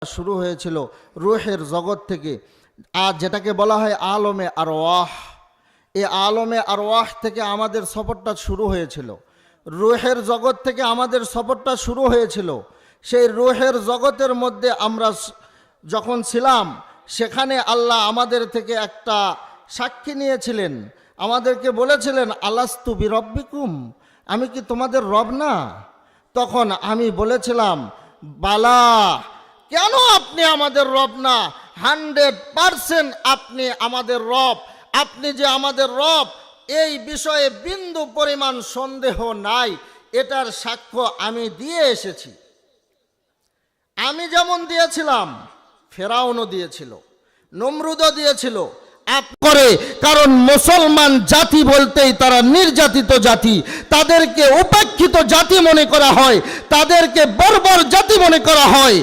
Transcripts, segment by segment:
শুরু হয়েছিল রূহের জগৎ থেকে, আর যেটাকে বলা হয় আলমে আরওয়াহ। এই আলমে আরওয়াহ থেকে আমাদের সফরটা শুরু হয়েছিল, রূহের জগৎ থেকে আমাদের সফরটা শুরু হয়েছিল। সেই রূহের জগতের মধ্যে আমরা যখন ছিলাম, সেখানে আল্লাহ আমাদের থেকে একটা সাক্ষী নিয়েছিলেন, আমাদেরকে বলেছিলেন আলাস্তু বিরব্বিকুম, আমি কি তোমাদের রব না? তখন আমি বলেছিলাম বালা, কেন আপনি আমাদের রব না? 100% আপনি আমাদের রব। আপনি যে আমাদের রব এই বিষয়ে বিন্দু পরিমাণ সন্দেহ নাই, এটার সাক্ষ্য আমি দিয়ে এসেছি। আমি যেমন দিয়েছিলাম, ফেরাউনও দিয়েছিল, নমরুদও দিয়েছিল। করে কারণ মুসলমান জাতি বলতেই তারা নির্যাতিত জাতি, তাদেরকে উপেক্ষিত জাতি মনে করা হয়, তাদেরকে বর্বর জাতি মনে করা হয়।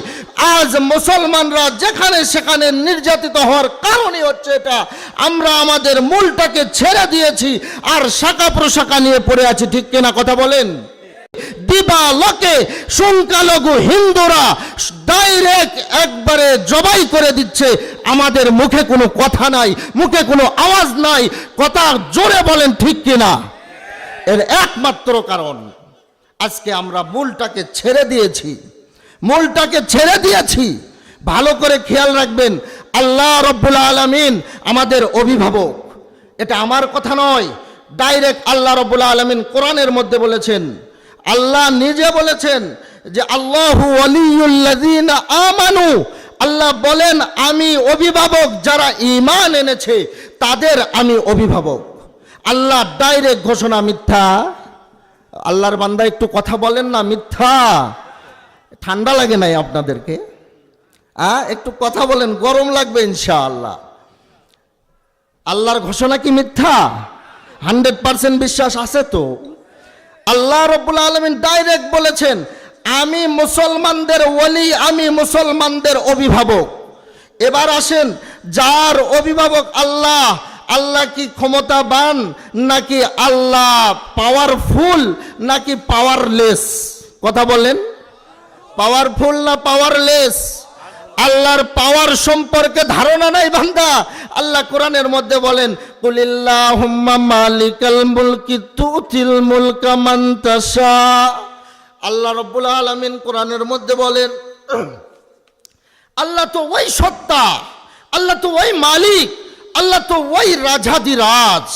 আজ মুসলমানরা যেখানে সেখানে নির্যাতিত হওয়ার কারণই হচ্ছে এটা। আমরা আমাদের মূলটাকে ছেড়ে দিয়েছি আর শাখা প্রশাখা নিয়ে পড়ে আছি, ঠিক কিনা কথা বলেন? দিবালোকে সংখ্যালঘু হিন্দুরা ডাইরেক্ট একবারে জবাই করে দিচ্ছে, আমাদের মুখে কোনো কথা নাই, মুখে কোনো আওয়াজ নাই। কথা জোরে বলেন ঠিক কিনা? এর একমাত্র কারণ আজকে আমরা মূলটাকে ছেড়ে দিয়েছি, মূলটাকে ছেড়ে দিয়েছি। ভালো করে খেয়াল রাখবেন, আল্লাহ রব্বুল আলামিন আমাদের অভিভাবক। এটা আমার কথা নয়, ডাইরেক্ট আল্লাহ রব্বুল আলামিন কোরআনের মধ্যে বলেছেন। আল্লাহ নিজে বলেছেন যে আল্লাহু ওয়ালিয়ুল্লাযিনা আমানু, আল্লাহ বলেন আমি অভিভাবক, যারা ঈমান এনেছে তাদের আমি অভিভাবক। আল্লাহ ডাইরেক্ট ঘোষণা। মিথ্যা? আল্লাহর বান্দা একটু কথা বলেন না, মিথ্যা? ঠান্ডা লাগে নাই আপনাদেরকে? একটু কথা বলেন, গরম লাগবে ইনশাআল্লাহ। আল্লাহর ঘোষণা কি মিথ্যা? 100% বিশ্বাস আছে তো? আল্লাহ রাব্বুল আলামিন ডাইরেক্ট বলেছেন আমি মুসলমানদের ওলি, আমি মুসলমানদের অভিভাবক। এবার আসেন, যার অভিভাবক আল্লাহ, আল্লাহ কি ক্ষমতাবান নাকি আল্লাহ পাওয়ারফুল নাকি পাওয়ারলেস? কথা বলেন, পাওয়ারফুল না পাওয়ারলেস? আল্লাহর পাওয়ার সম্পর্কে ধারণা নাই বান্দা। আল্লাহ কোরআনের মধ্যে বলেন কুলিল্লাহুম্মা মালিকাল মুলকি তুতিল মুলকা মান তাশা। আল্লাহ রাব্বুল আলামিন কোরআনের মধ্যে বলেন আল্লাহ তো ওই সত্তা, আল্লাহ তো ওই মালিক, আল্লাহ তো ওই রাজাধিরাজ,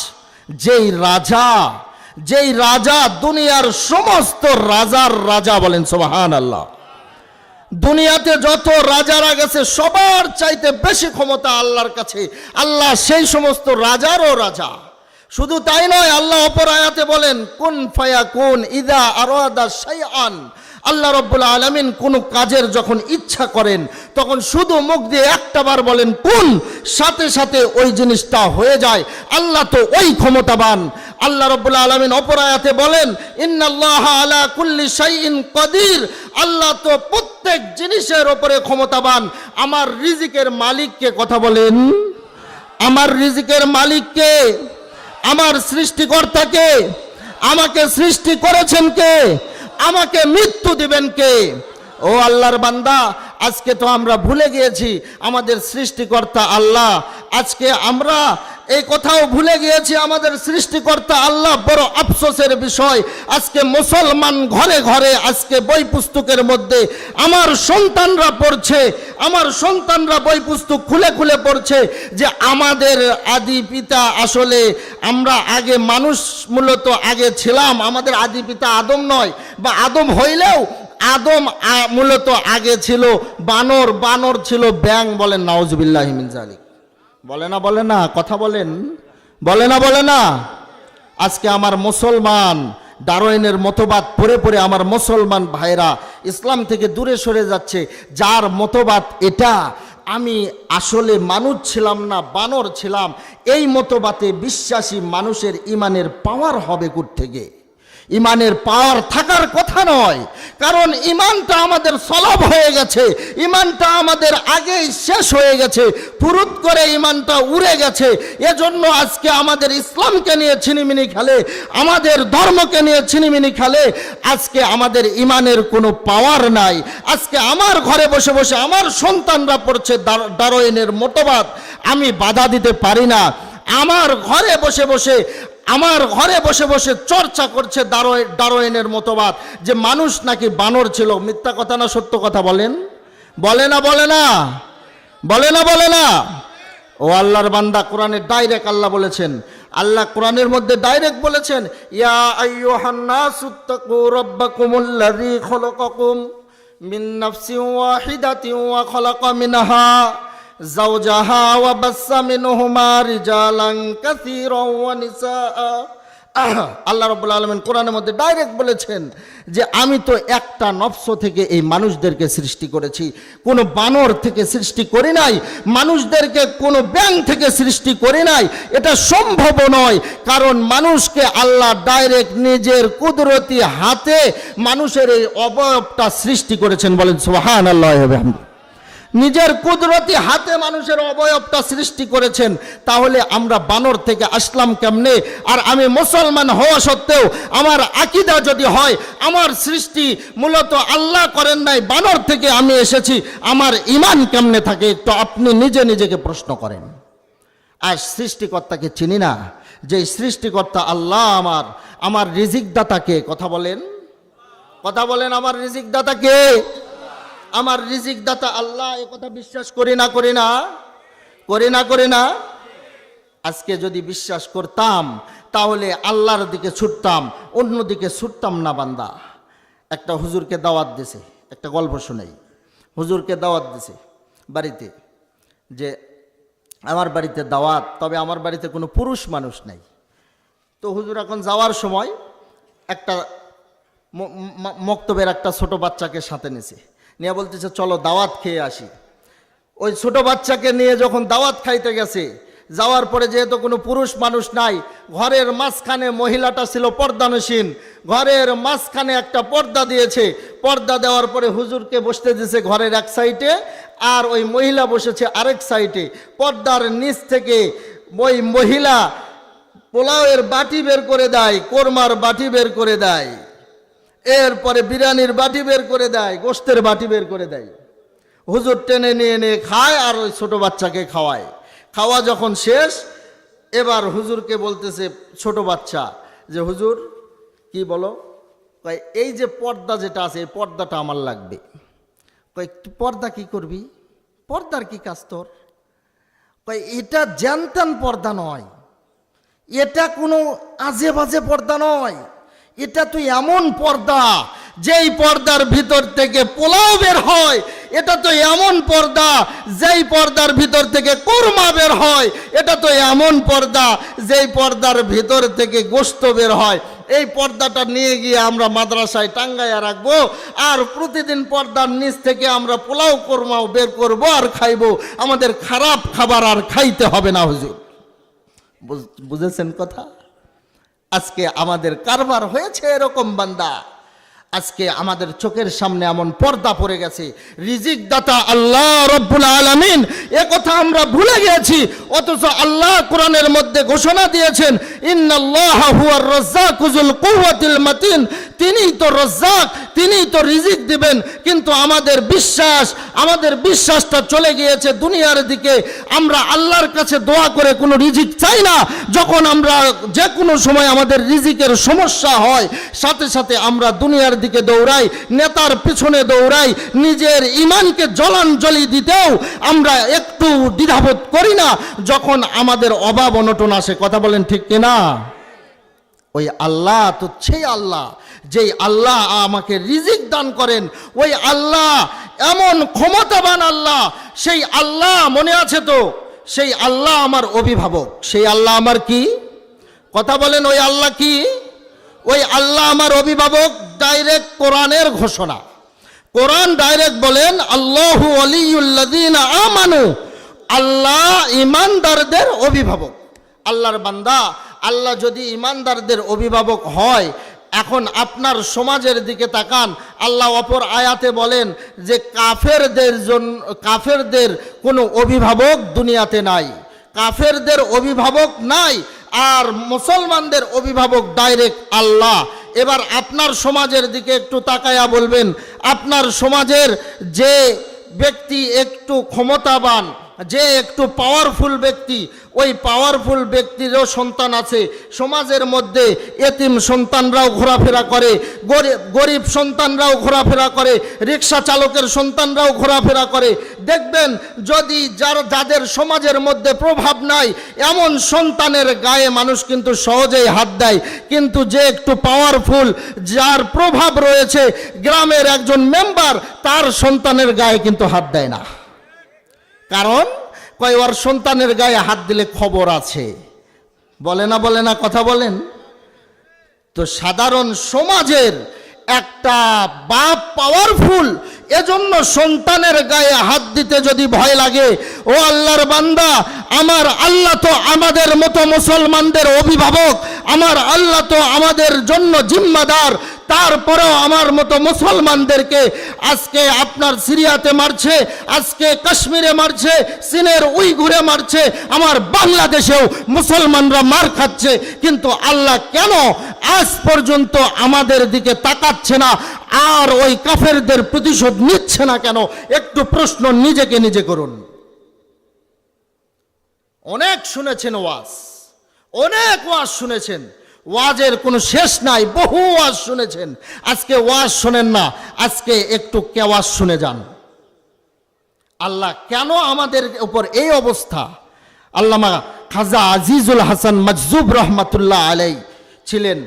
যেই রাজা দুনিয়ার সমস্ত রাজার রাজা। বলেন সুবহানাল্লাহ। দুনিয়াতে যত রাজারা গেছে সবার চাইতে বেশি ক্ষমতা আল্লাহর কাছে। আল্লাহ সেই সমস্ত রাজারও রাজা। শুধু তাই নয়, আল্লাহ অপর আয়াতে বলেন কুন ফায়াকুন ইযা আরাদা শাইআন। আল্লাহ রাব্বুল আলামিন কোন কাজের যখন ইচ্ছা করেন তখন শুধু মুখ দিয়ে একটাবার বলেন কুন, সাথে সাথে ওই জিনিসটা হয়ে যায়। আল্লাহ তো ওই ক্ষমতাবান। আল্লাহ রাব্বুল আলামিন অপর আয়াতে বলেন ইন্নাল্লাহা আলা কুল্লি শাইইন কাদির। আল্লাহ তো প্রত্যেক জিনিসের উপরে ক্ষমতাবান। আমার রিজিকের মালিককে কথা বলেন, আমার রিজিকের মালিককে, আমার সৃষ্টিকর্তাকে। আমাকে সৃষ্টি করেছেন কে? আমাকে মৃত্যু দিবেন কে? ও আল্লাহর বান্দা, আজকে তো আমরা ভুলে গিয়েছি আমাদের সৃষ্টিকর্তা আল্লাহ। আজকে আমরা এই কথাও ভুলে গিয়েছি আমাদের সৃষ্টিকর্তা আল্লাহ। বড় আফসোসের বিষয়, আজকে মুসলমান ঘরে ঘরে আজকে বই পুস্তকের মধ্যে আমার সন্তানরা পড়ছে, আমার সন্তানরা বই পুস্তক খুলে খুলে পড়ছে যে আমাদের আদি পিতা আসলে আমরা আগে মানুষ মূলত আগে ছিলাম, আমাদের আদি পিতা আদম নয়, বা আদম হইলেও আদম মূলত আগে ছিল বানর, বানর ছিল ব্যাং। বলেন নাউজুবিল্লাহি মিন যালিক। বলে না কথা বলেন, বলে না। আজকে আমার মুসলমান ডারউইনের মতবাদ পড়ে পড়ে আমার মুসলমান ভাইরা ইসলাম থেকে দূরে সরে যাচ্ছে। যার মতবাদ এটা, আমি আসলে মানুষ ছিলাম না বানর ছিলাম, এই মতবাদে বিশ্বাসী মানুষের ইমানের পাওয়ার হবে কোত্থেকে? ইমানের পাওয়ার থাকার কথা নয়, কারণ ইমানটা আমাদের সলব হয়ে গেছে, ইমানটা আমাদের আগেই শেষ হয়ে গেছে, ফুরুত করে ইমানটা উড়ে গেছে। এজন্য আজকে আমাদের ইসলামকে নিয়ে ছিনিমিনি খেলে, আমাদের ধর্মকে নিয়ে ছিনিমিনি খেলে। আজকে আমাদের ইমানের কোনো পাওয়ার নাই। আজকে আমার ঘরে বসে বসে আমার সন্তানরা পড়ছে ডারউইনের মতবাদ, আমি বাধা দিতে পারি না। আমার ঘরে বসে বসে চর্চা করছে ডারউইনের মতবাদ, যে মানুষ নাকি বানর ছিল। মিথ্যা কথা না সত্য কথা বলেন? বলে না? ও আল্লাহর বান্দা, কোরআনে ডাইরেক্ট আল্লাহ বলেছেন, আল্লাহ কোরআনের মধ্যে ডাইরেক্ট বলেছেন, ইয়া আইয়ুহান নাসুত্তাকু রাব্বাকুমুল্লাযী খালাকাকুম মিন নাফসিন ওয়াহিদাতিন ওয়া খালাকা মিনহা যাওজাহা ওয়া বাসসা মিনহুমা রিজালান কাসীরান ওয়া নিসাআ। আল্লাহ রাব্বুল আলামিন কোরআনের মধ্যে ডাইরেক্ট বলেছেন যে আমি তো একটা নফস থেকে এই মানুষদেরকে সৃষ্টি করেছি, কোনো বানর থেকে সৃষ্টি করি নাই, মানুষদেরকে কোনো ব্যাঙ থেকে সৃষ্টি করি নাই। এটা সম্ভব নয়, কারণ মানুষকে আল্লাহ ডাইরেক্ট নিজের কুদরতি হাতে মানুষের এই অবয়বটা সৃষ্টি করেছেন। বলেন সুবহানাল্লাহি ওয়া বিহামদিহি। নিজের কুদরতি হাতে মানুষের অবয়বটা সৃষ্টি করেছেন। তাহলে আমরা বানর থেকে আসলাম কেমনে? আর আমি মুসলমান হওয়া সত্ত্বেও আমার আকীদা যদি হয় আমার সৃষ্টি মূলত আল্লাহ করেন নাই, বানর থেকে আমি এসেছি, আমার ঈমান কেমনে থাকে? একটু আপনি নিজেকে প্রশ্ন করেন। আর সৃষ্টিকর্তাকে চিনি না, যে সৃষ্টিকর্তা আল্লাহ, আমার রিজিকদাতাকে। কথা বলেন আমার রিজিকদাতাকে? আমার রিজিকদাতা আল্লাহ, এ কথা বিশ্বাস করি না? আজকে যদি বিশ্বাস করতাম তাহলে আল্লাহর দিকে ছুটতাম, অন্যদিকে ছুটতাম না। বান্দা একটা হুজুরকে দাওয়াত দিছে, একটা গল্প শোনাই। হুজুরকে দাওয়াত দিছে বাড়িতে, যে আমার বাড়িতে দাওয়াত, তবে আমার বাড়িতে কোনো পুরুষ মানুষ নাই। তো হুজুর এখন যাওয়ার সময় একটা মক্তবের একটা ছোট বাচ্চাকে সাথে নিছে, নিয়ে বলতেছে চলো দাওয়াত খেয়ে আসি। ওই ছোট বাচ্চাকে নিয়ে যখন দাওয়াত খাইতে গেছে, যাওয়ার পরে যেহেতু কোনো পুরুষ মানুষ নাই, ঘরের মাঝখানে মহিলাটা ছিল পর্দানসীন, ঘরের মাঝখানে একটা পর্দা দিয়েছে। পর্দা দেওয়ার পরে হুজুরকে বসতে দিয়েছে ঘরের এক সাইডে, আর ওই মহিলা বসেছে আরেক সাইডে। পর্দার নিচ থেকে ওই মহিলা পোলাওয়ের বাটি বের করে দেয়, কোরমার বাটি বের করে দেয়, এরপরে বিরিয়ানির বাটি বের করে দেয়, গোশতের বাটি বের করে দেয়। হুজুর টেনে নিয়ে খায় আর ওই ছোট বাচ্চাকে খাওয়ায়। খাওয়া যখন শেষ, এবার হুজুরকে বলতেছে ছোট বাচ্চা যে হুজুর কি বলো? কয় এই যে পর্দা যেটা আছে, এই পর্দাটা আমার লাগবে। কয় পর্দা কি করবি? পর্দার কি কাজ তোর? কয় এটা জানতেন পর্দা নয়, এটা কোনো আজে বাজে পর্দা নয়, এটা তুই এমন পর্দা যেই পর্দার ভিতর থেকে পোলাও বের হয়। এটা তো এমন পর্দা যেই পর্দার ভিতর থেকে কোরমা বের হয়। এটা তো এমন পর্দা যেই পর্দার ভিতর থেকে গোশত বের হয়। এই পর্দাটা নিয়ে গিয়ে আমরা মাদ্রাসায় টাঙ্গাইয়া রাখবো, আর প্রতিদিন পর্দার নিচ থেকে আমরা পোলাও কোরমাও বের করবো আর খাইবো। আমাদের খারাপ খাবার আর খাইতে হবে না। হুজুর বুঝেছেন কথা? আজকে আমাদের কারবার হয়েছে এরকম। বান্দা আজকে আমাদের চোখের সামনে এমন পর্দা পড়ে গেছে, রিজিক দাতা আল্লাহ রব্বুল আলামিন, এ কথা আমরা ভুলে গিয়েছি। অথচ আল্লাহ কোরআনের মধ্যে ঘোষণা দিয়েছেন, ইন্নাল্লাহা হুয়ার রাজ্জাকু যুল কুওয়াতিল মাতিন, তিনিই তো রাজ্জাক, তিনিই তো রিজিক দিবেন। কিন্তু আমাদের বিশ্বাসটা চলে গিয়েছে দুনিয়ার দিকে। আমরা আল্লাহর কাছে দোয়া করে কোনো রিজিক চাই না। যখন আমরা যে কোনো সময় আমাদের রিজিকের সমস্যা হয়, সাথে সাথে আমরা দুনিয়ার দিকে দৌড়াই, নেতার পিছনে দৌড়াই। নিজের ঈমানকে জলাঞ্জলি দিতেও আমরা একটু দ্বিধাবোধ করি না যখন আমাদের অভাব অনটন আসে। কথা বলেন ঠিক কিনা? ওই আল্লাহ তো সেই আল্লাহ, যেই আল্লাহ আমাকে রিজিক দান করেন, ওই আল্লাহ এমন ক্ষমতাবান আল্লাহ। সেই আল্লাহ মনে আছে তো? সেই আল্লাহ আমার অভিভাবক। সেই আল্লাহ আমার কি? কথা বলেন, ওই আল্লাহ কি? ওই আল্লাহ আমার অভিভাবক। ডাইরেক্ট কোরআনের ঘোষণা। কোরআন ডাইরেক্ট বলেন, আল্লাহু ওয়ালিয়ুল্লাযীনা আমানু, আল্লাহ ঈমানদারদের অভিভাবক। আল্লাহর বান্দা, আল্লাহ যদি ঈমানদারদের অভিভাবক হয়, এখন আপনার সমাজের দিকে তাকান, আল্লাহ অপর আয়াতে বলেন যে কাফেরদের কোনো অভিভাবক দুনিয়াতে নাই, কাফেরদের অভিভাবক নাই, আর মুসলমানদের অভিভাবক ডাইরেক্ট আল্লাহ। এবার আপনার সমাজের দিকে একটু তাকায়া বলবেন, আপনার সমাজের যে ব্যক্তি একটু ক্ষমতাবান, যে একটু পাওয়ারফুল ব্যক্তি, ওই পাওয়ারফুল ব্যক্তিরও সন্তান আছে সমাজের মধ্যে। এতিম সন্তানরাও ঘোরাফেরা করে, গরিব সন্তানরাও ঘোরাফেরা করে, রিক্সা চালকের সন্তানরাও ঘোরাফেরা করে। দেখবেন যদি যাদের সমাজের মধ্যে প্রভাব নাই, এমন সন্তানের গায়ে মানুষ কিন্তু সহজেই হাত দেয়। কিন্তু যে একটু পাওয়ারফুল, যার প্রভাব রয়েছে, গ্রামের একজন মেম্বার, তার সন্তানের গায়ে কিন্তু হাত দেয় না। কারণ ওর সন্তানের গায়ে হাত দিলে খবর আছে। বলে না কথা বলেন তো। সাধারণ সমাজের একটা বাপ পাওয়ারফুল, এজন্য সন্তানের গায়ে হাত দিতে যদি ভয় লাগে, ও আল্লাহর বান্দা, আমার আল্লাহ তো আমাদের মতো মুসলমানদের অভিভাবক, আমার আল্লাহ তো আমাদের জন্য জিম্মাদার। তারপরেও আমার মতো মুসলমানদেরকে আজকে আপনার সিরিয়াতে মারছে, আজকে কাশ্মীরে মারছে, চীনের উইঘুরে মারছে, আমার বাংলাদেশেও মুসলমানরা মার খাচ্ছে। কিন্তু আল্লাহ কেন আজ পর্যন্ত আমাদের দিকে তাকাচ্ছে না, আর ওই কাফেরদের প্রতিশোধ নিচ্ছে না কেন? একটু প্রশ্ন নিজেকে নিজে করুন। অনেক শুনেছেন ওয়াজ, অনেক ওয়াজ শুনেছেন, ওয়াজের কোনো শেষ নাই, বহু ওয়াজ শুনেছেন। আজকে ওয়াজ শোনেন না, আজকে একটু কেওয়াজ শুনে যান। আল্লাহ কেন আমাদের উপর এই অবস্থা? আল্লামা খাজা আজিজুল হাসান মজজুব রহমাতুল্লাহ আলাই ছিলেন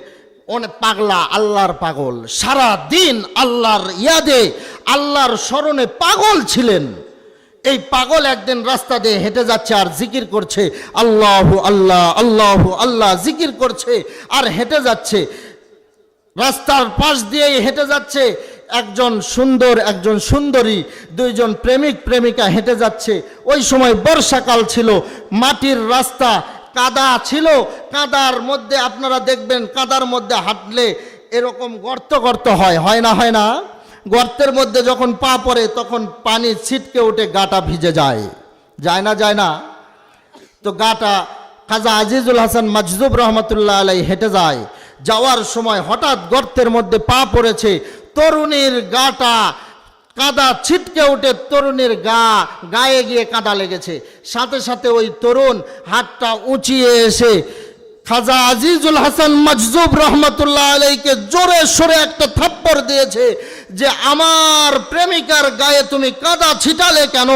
অনেক পাগলা, আল্লাহর পাগল, সারা দিন আল্লাহর ইয়াদে, আল্লাহর স্মরণে পাগল ছিলেন। এই পাগল একদিন রাস্তা দিয়ে হেঁটে যাচ্ছে আর জিকির করছে, আল্লাহু আল্লাহ আল্লাহু আল্লাহ জিকির করছে আর হেঁটে যাচ্ছে। রাস্তার পাশ দিয়ে হেঁটে যাচ্ছে, একজন সুন্দর একজন সুন্দরী, দুইজন প্রেমিক প্রেমিকা হেঁটে যাচ্ছে। ওই সময় বর্ষাকাল ছিল, মাটির রাস্তা, কাদা ছিল। কাদার মধ্যে আপনারা দেখবেন, কাদার মধ্যে হাঁটলে এরকম গর্ত গর্ত হয় না? গর্তের মধ্যে যখন পা পড়ে তখন পানি ছিটকে উঠে গাটা ভিজে যায় না? তো গাটা, খাজা আজিজুল হাসান মজজুব রহমতুল্লাহ আলাই হেঁটে যাওয়ার সময় হঠাৎ গর্তের মধ্যে পা পড়েছে, তরুণীর গাটা কাদা ছিটকে উঠে তরুণীর গায়ে গিয়ে কাদা লেগেছে। সাথে সাথে ওই তরুণ হাতটা উঁচিয়ে এসে খাজা আজিজুল হাসান মজজুব রহমতুল্লাহ আলাইকে জোরে সোরে একটা থাপ্পড় দিয়েছে যে আমার প্রেমিকার গায়ে তুমি কাদা ছিটালে কেন?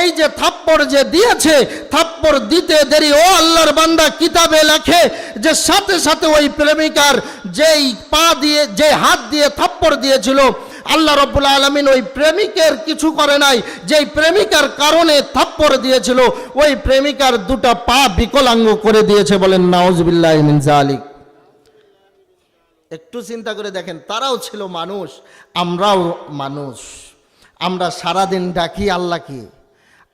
এই যে থাপ্পড় যে দিয়েছে, থাপ্পড় দিতে দেরি, ও আল্লাহর বান্দা, কিতাবে লেখে যে সাথে সাথে ওই প্রেমিকার যেই পা দিয়ে, যে হাত দিয়ে থাপ্পড় দিয়েছিল, আল্লাহ রাব্বুল আলামিন ওই প্রেমিকের কিছু করে নাই। যেই প্রেমিকার কারণে থাপ্পড় দিয়েছিল, ওই প্রেমিকার দুটা পা বিকলাঙ্গ করে দিয়েছে। বলেন নাউজুবিল্লাহি মিন যালিক। একটু চিন্তা করে দেখেন, তারাও ছিল মানুষ, আমরাও মানুষ। আমরা সারাদিন ডাকি আল্লাহকে।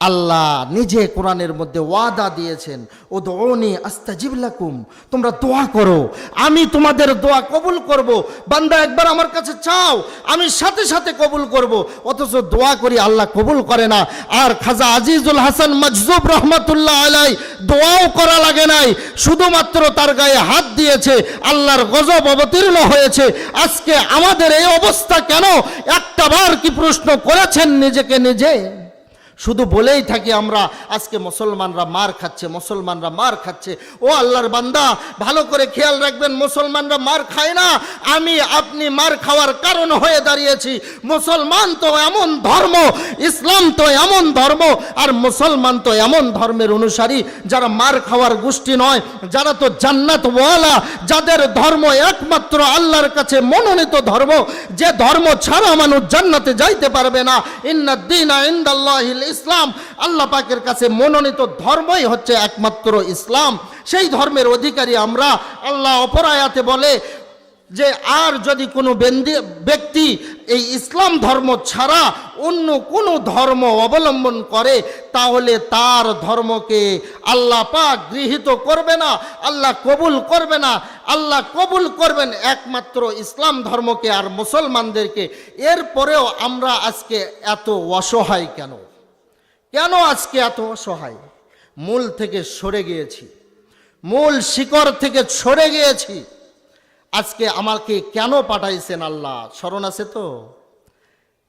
আল্লাহ নিজে কোরআনের মধ্যে ওয়াদা দিয়েছেন, উদউনি আস্তাজিব লাকুম, তোমরা দোয়া করো, আমি তোমাদের দোয়া কবুল করব। বান্দা একবার আমার কাছে চাও, আমি সাথে সাথে কবুল করব। অথচ দোয়া করি আল্লাহ কবুল করে না। আর খাজা আজিজুল হাসান মজজুব রহমতুল্লাহ আলাই দোয়াও করা লাগে নাই, শুধুমাত্র তার গায়ে হাত দিয়েছে, আল্লাহর গজব অবতীর্ণ হয়েছে। আজকে আমাদের এই অবস্থা কেন? একটাবার কি প্রশ্ন করেছেন নিজেকে নিজে? শুধু বলেই থাকি আমরা, আজকে মুসলমানরা মার খাচ্ছে, মুসলমানরা মার খাচ্ছে। ও আল্লাহর বান্দা, ভালো করে খেয়াল রাখবেন, মুসলমানরা মার খায় না, আমি আপনি মার খাওয়ার কারণ হয়ে দাঁড়িয়েছি। মুসলমান তো এমন ধর্ম, ইসলাম তো এমন ধর্ম, আর মুসলমান তো এমন ধর্মের অনুসারী যারা মার খাওয়ার গোষ্ঠী নয়, যারা তো জান্নাতওয়ালা, যাদের ধর্ম একমাত্র আল্লাহর কাছে মনোনীত ধর্ম, যে ধর্ম ছাড়া মানুষ জান্নাতে যাইতে পারবে না। ইন্নাদ-দীনা ইনদাল্লাহিল ইসলাম, আল্লাহ পাকের কাছে মনোনীত ধর্মই হচ্ছে একমাত্র ইসলাম। সেই ধর্মের অধিকারী আমরা। আল্লাহ অপর আয়াতে বলে যে আর যদি কোনো ব্যক্তি এই ইসলাম ধর্ম ছাড়া অন্য কোনো ধর্ম অবলম্বন করে তাহলে তার ধর্মকে আল্লাহ পাক গৃহীত করবে না, আল্লাহ কবুল করবে না। আল্লাহ কবুল করবেন একমাত্র ইসলাম ধর্মকে আর মুসলমানদেরকে। এরপরেও আমরা আজকে এত অসহায় কেন? কেন আজকে এত অসহায়? মূল থেকে সরে গিয়েছি, মূল শিকড় থেকে সরে গিয়েছি। আজকে আমাকে কেন পাঠাইছেন আল্লাহ স্মরণ আছে তো?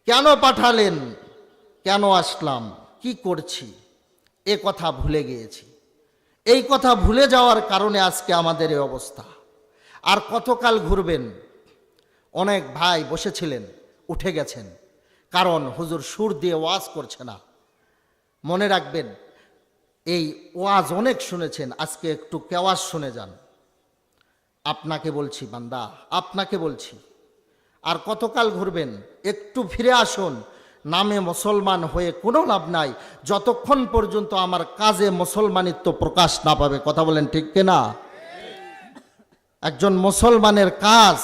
কেন পাঠালেন, কেন আসলাম, কি করছি, এ কথা ভুলে গিয়েছি। এই কথা ভুলে যাওয়ার কারণে আজকে আমাদের এই অবস্থা। আর কতকাল ঘুরবেন? অনেক ভাই বসেছিলেন, উঠে গেছেন, কারণ হুজুর সুর দিয়ে ওয়াজ করছে না। মনে রাখবেন, এই ওয়াজ অনেক শুনেছেন, আজকে একটু কেওয়াজ শুনে যান। আপনাকে বলছি বান্দা, আপনাকে বলছি, আর কতকাল ঘুরবেন? একটু ফিরে আসুন। নামে মুসলমান হয়ে কোনো লাভ নাই যতক্ষণ পর্যন্ত আমার কাজে মুসলমানিত্ব প্রকাশ না পাবে। কথা বলেন ঠিক কিনা? একজন মুসলমানের কাজ,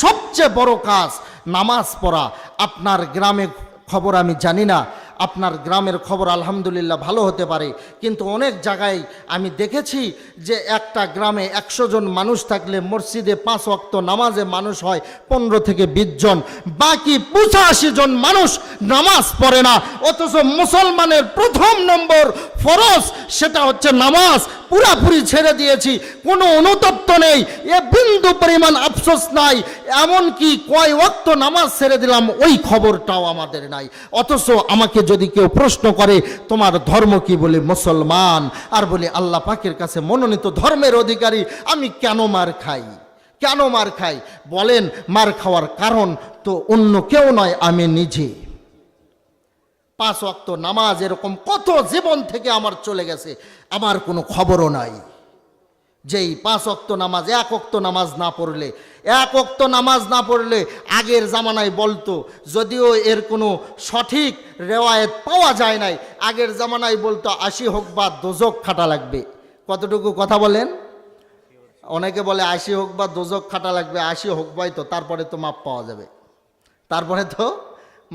সবচেয়ে বড় কাজ নামাজ পড়া। আপনার গ্রামে খবর আমি জানি না, আপনার গ্রামের খবর আলহামদুলিল্লাহ ভালো হতে পারে, কিন্তু অনেক জায়গায় আমি দেখেছি যে একটা গ্রামে 100 জন মানুষ থাকলে মসজিদে 5 ওয়াক্ত নামাজে মানুষ হয় 15 থেকে 20 জন, বাকি 85 জন মানুষ নামাজ পড়ে না। অথচ মুসলমানের প্রথম নম্বর ফরজ সেটা হচ্ছে নামাজ। পুরাপুরি ছেড়ে দিয়েছি, কোনো অনুতপ্ত নেই, এ বিন্দু পরিমাণ আফসোস নাই। এমনকি কয় ওয়াক্ত নামাজ ছেড়ে দিলাম ওই খবরটাও আমাদের নাই। অথচ আমাকে যদি কেউ প্রশ্ন করে তোমার ধর্ম কি, বলে মুসলমান, আর বলে আল্লাহ পাকের কাছে মনোনীত ধর্মের অধিকারী, আমি কেন মার খাই? কেন মার খাই বলেন? মার খাওয়ার কারণ তো অন্য কেউ নয়, আমি নিজে। 5 ওয়াক্ত নামাজ এরকম কত জীবন থেকে আমার চলে গেছে, আমার কোনো খবরও নাই। যেই 5 ওয়াক্ত নামাজ, 1 ওয়াক্ত নামাজ না পড়লে, 1 ওয়াক্ত নামাজ না পড়লে আগের জামানায় বলতো, যদিও এর কোনো সঠিক রেওয়ায়েত পাওয়া যায় নাই, আগের জামানায় বলতো 80 হোক বা দোজক খাটা লাগবে। কতটুকু কথা বলেন? অনেকে বলে 80 হোক বা দোজক খাটা লাগবে, 80 হোক বাই তো তারপরে তো মাপ পাওয়া যাবে, তারপরে তো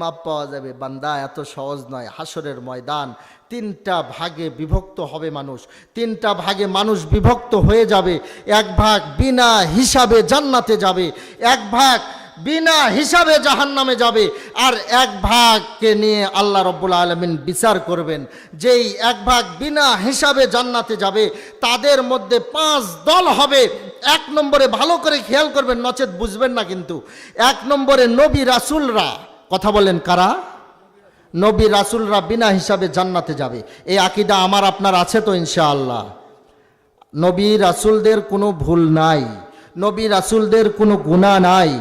মাপ পাওয়া যাবে। বান্দা, এত সহজ নয়। হাসরের ময়দান 3টা ভাগে বিভক্ত হবে মানুষ, 3টা ভাগে মানুষ বিভক্ত হয়ে যাবে। 1 ভাগ বিনা হিসাবে জান্নাতে যাবে, 1 ভাগ বিনা হিসাবে জাহান্নামে যাবে, আর 1 ভাগকে নিয়ে আল্লাহ রাব্বুল আলামিন বিচার করবেন। যেই 1 ভাগ বিনা হিসাবে জান্নাতে যাবে তাদের মধ্যে 5 দল হবে। 1 নম্বরে ভালো করে খেয়াল করবেন, নচেত বুঝবেন না কিন্তু। 1 নম্বরে নবী রাসূলরা। কথা বলেন কারা? নবী রাসূলরা বিনা হিসাবে জান্নাতে যাবে। এই আকীদা আমার আপনার আছে তো ইনশাআল্লাহ? নবী রাসূলদের কোনো ভুল নাই, নবী রাসূলদের কোনো গুনাহ নাই,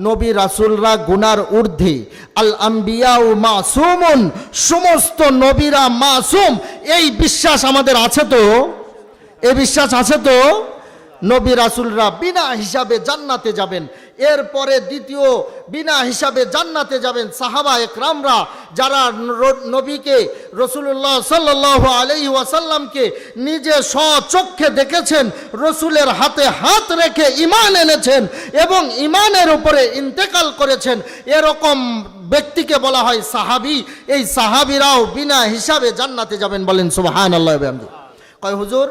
নবী রাসূলরা গুনার ঊর্ধ্বে। আল আম্বিয়াউ মাসুমুন, সমস্ত নবীরা মাসুম। এই বিশ্বাস আমাদের আছে তো? এই বিশ্বাস আছে তো? নবী রাসূলরা বিনা হিসাবে জান্নাতে যাবেন। এরপরে দ্বিতীয় বিনা হিসাবে জান্নাতে যাবেন সাহাবা একরামরা, যারা নবীকে রাসূলুল্লাহ সাল্লাল্লাহু আলাইহি ওয়াসাল্লামকে নিজে স্বচক্ষে দেখেছেন, রাসূলের হাতে হাত রেখে ঈমান এনেছেন এবং ঈমানের উপরে ইন্তেকাল করেছেন, এরকম ব্যক্তিকে বলা হয় সাহাবী। এই সাহাবীরাও বিনা হিসাবে জান্নাতে যাবেন। বলেন সুবহানাল্লাহ। কয় হুজুর,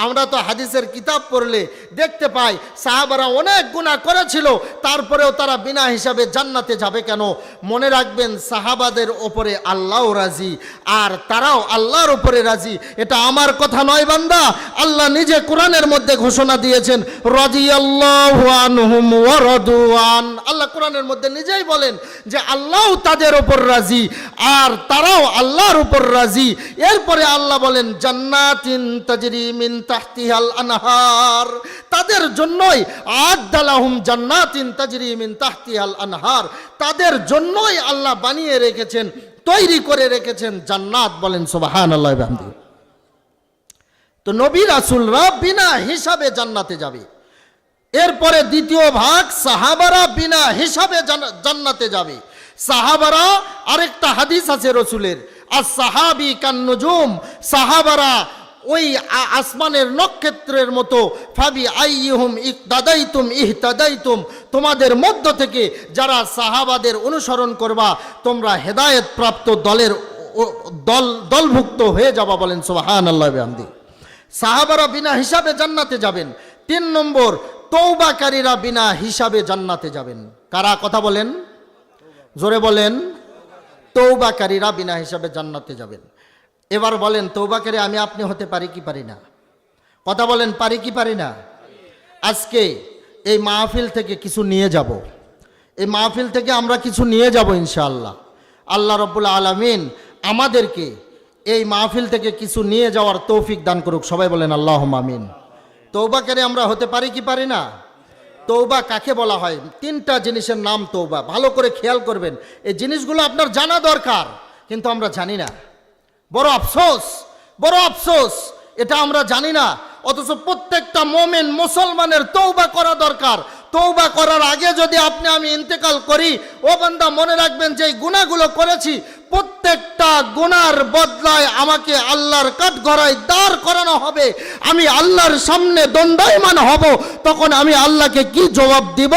আমরা তো হাদিসের কিতাব পড়লে দেখতে পাই সাহাবারা অনেক গুনাহ করেছিল, তারপরেও তারা বিনা হিসাবে জান্নাতে যাবে কেন? মনে রাখবেন, সাহাবাদের ওপরে আল্লাহও রাজি আর তারাও আল্লাহর উপরে রাজি। এটা আমার কথা নয় বান্দা, আল্লাহ নিজে কোরআনের মধ্যে ঘোষণা দিয়েছেন, রাদিয়াল্লাহু আনহুম ওয়া রাদু আন। আল্লাহ কোরআনের মধ্যে নিজেই বলেন যে আল্লাহও তাদের উপর রাজি আর তারাও আল্লাহর উপর রাজি। এরপরে আল্লাহ বলেন, জান্নাতিন তাজরি মিন তাহতিহাল আনহার, তাদের জন্যই আ'দালাহুম জান্নাতিন তাজরি মিন তাহতিহাল আনহার, তাদের জন্যই আল্লাহ বানিয়ে রেখেছেন, তৈরি করে রেখেছেন জান্নাত। বলেন সুবহানাল্লাহ ওয়া বিহামদিহি। তো নবী রাসূলরা বিনা হিসাবে জান্নাতে যাবে। এরপরে দ্বিতীয় ভাগ সাহাবারা বিনা হিসাবে জান্নাতে যাবে। সাহাবারা, আরেকটা হাদিস আছে রাসূলের, আস সাহাবী কান নুজুম, সাহাবারা ওই আসমানের নক্ষত্রের মতো ফাবি আইয়ুহুম ইকতাদাইতুম ইহতাদাইতুম, তোমাদের মধ্য থেকে যারা সাহাবাদের অনুসরণ করবা তোমরা হেদায়েত প্রাপ্ত দলভুক্ত হয়ে যাবা। বলেন সুবহানাল্লাহ বিহামদি। সাহাবারা বিনা হিসাবে জান্নাতে যাবেন। 3 নম্বর, তওবাকারীরা বিনা হিসাবে জান্নাতে যাবেন। কারা? কথা বলেন, জোরে বলেন। তওবাকারীরা বিনা হিসাবে জান্নাতে যাবেন। এবার বলেন, তওবাকারী আমি আপনি হতে পারি কি পারি না? কথা বলেন, পারি কি পারি না? আজকে এই মাহফিল থেকে কিছু নিয়ে যাব, এই মাহফিল থেকে আমরা কিছু নিয়ে যাব ইনশাআল্লাহ। আল্লাহ রাব্বুল আলামিন আমাদেরকে এই মাহফিল থেকে কিছু নিয়ে যাওয়ার তৌফিক দান করুক। সবাই বলেন আল্লাহুম্মা আমিন। তওবাকারী আমরা হতে পারি কি পারি না? তওবা কাকে বলা হয়? 3টা জিনিসের নাম তওবা। ভালো করে খেয়াল করবেন, এই জিনিসগুলো আপনার জানা দরকার, কিন্তু আমরা জানি না। বড় আফসোস, বড় আফসোস, এটা আমরা জানি না। অথচ প্রত্যেকটা মুমিন মুসলমানের তওবা করা দরকার। তওবা করার আগে যদি আপনি আমি ইন্তেকাল করি, ও বান্দা মনে রাখবেন যে গুনাহগুলো করেছি, প্রত্যেকটা গুনার বদলায় আমাকে আল্লাহর কাঠগড়ায় দাঁড় করানো হবে। আমি আল্লাহর সামনে দণ্ডায়মান হব। তখন আমি আল্লাহকে কি জবাব দিব?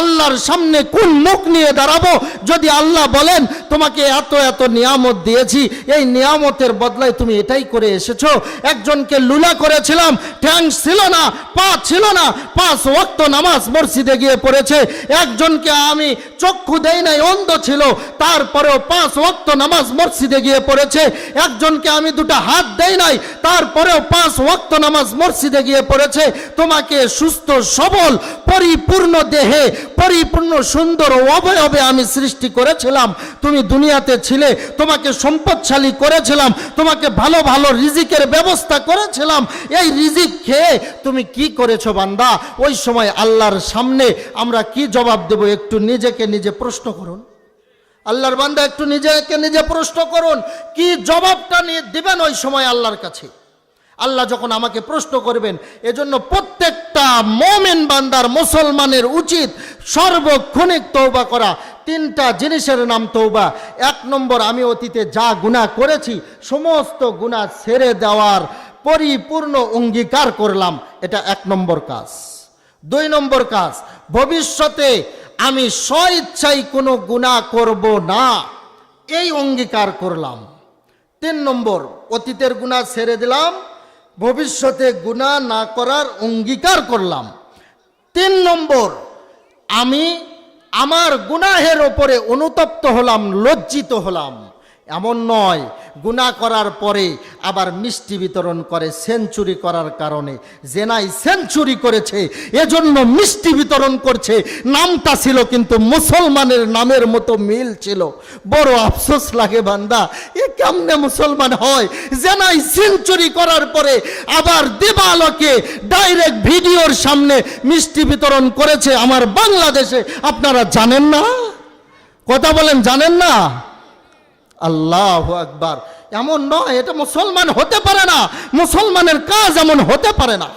আল্লাহর সামনে কোন মুখ নিয়ে দাঁড়াবো? যদি আল্লাহ বলেন তোমাকে এত এত নিয়ামত দিয়েছি, এই নিয়ামতের বদলায় তুমি এটাই করে এসেছো। একজনকে লুলা করেছিলাম, ঠ্যাং ছিল না, পা ছিল না, 5 ওয়াক্ত নামাজ মসজিদে গিয়ে পড়েছে। একজনকে আমি চক্ষু দেই নাই, অন্ধ ছিল, তারপরেও 5 ওয়াক্ত নামাজ মসজিদে গিয়ে পড়েছে। একজনকে আমি 2টা হাত দেই নাই, তারপরেও 5 ওয়াক্ত নামাজ মসজিদে গিয়ে পড়েছে। তোমাকে সুস্থ সবল পরিপূর্ণ দেহে পরিপূর্ণ সুন্দর অবয়বে আমি সৃষ্টি করেছিলাম। তুমি দুনিয়াতে ছিলে, তোমাকে সম্পদশালী করেছিলাম, তোমাকে ভালো ভালো রিজিকের ব্যবস্থা করেছিলাম। এই রিজিক খেয়ে তুমি কি করেছো বান্দা? ওই সময় আল্লাহর সামনে আমরা কি জবাব দেব? একটু নিজেকে নিজে প্রশ্ন করুন। আল্লাহর বান্দা একটু নিজেকে নিজে প্রশ্ন করুন, কি জবাবটা নিয়ে দিবেন ওই সময় আল্লাহর কাছে? আল্লাহ যখন আমাকে প্রশ্ন করবেন, এজন্য প্রত্যেকটা মুমিন বান্দার মুসলমানের উচিত সর্বক্ষণিক তওবা করা। 3টা জিনিসের নাম তওবা। 1 নম্বর, আমি অতীতে যা গুনাহ করেছি সমস্ত গুনাহ ছেড়ে দেওয়ার পরিপূর্ণ অঙ্গীকার করলাম, এটা 1 নম্বর কাজ। 2 নম্বর কাজ, ভবিষ্যতে আমি স্বইচ্ছায় কোনো গুনাহ করব না, এই অঙ্গীকার করলাম। 3 নম্বর, অতীতের গুনাহ ছেড়ে দিলাম, ভবিষ্যতে গুনাহ না করার অঙ্গীকার করলাম। 3 নম্বর, আমি আমার গুনাহের ওপরে অনুতপ্ত হলাম, লজ্জিত হলাম। এমন নয় গুনাহ করার পরে আবার মিষ্টি বিতরণ করে সেঞ্চুরি করার কারণে। জেনাই সেঞ্চুরি করেছে, এজন্য মিষ্টি বিতরণ করছে। নামটা ছিল কিন্তু মুসলমানের নামের মতো মিল ছিল। বড় আফসোস লাগে বান্দা, এ কেমনে মুসলমান হয়? জেনাই সেঞ্চুরি করার পরে আবার দিবালোকে ডাইরেক্ট ভিডিওর সামনে মিষ্টি বিতরণ করেছে আমার বাংলাদেশে। আপনারা জানেন না? কথা বলেন, জানেন না? আল্লাহু আকবার। এমন নয়, এটা মুসলমান হতে পারে না, মুসলমানের কাজ এমন হতে পারে না।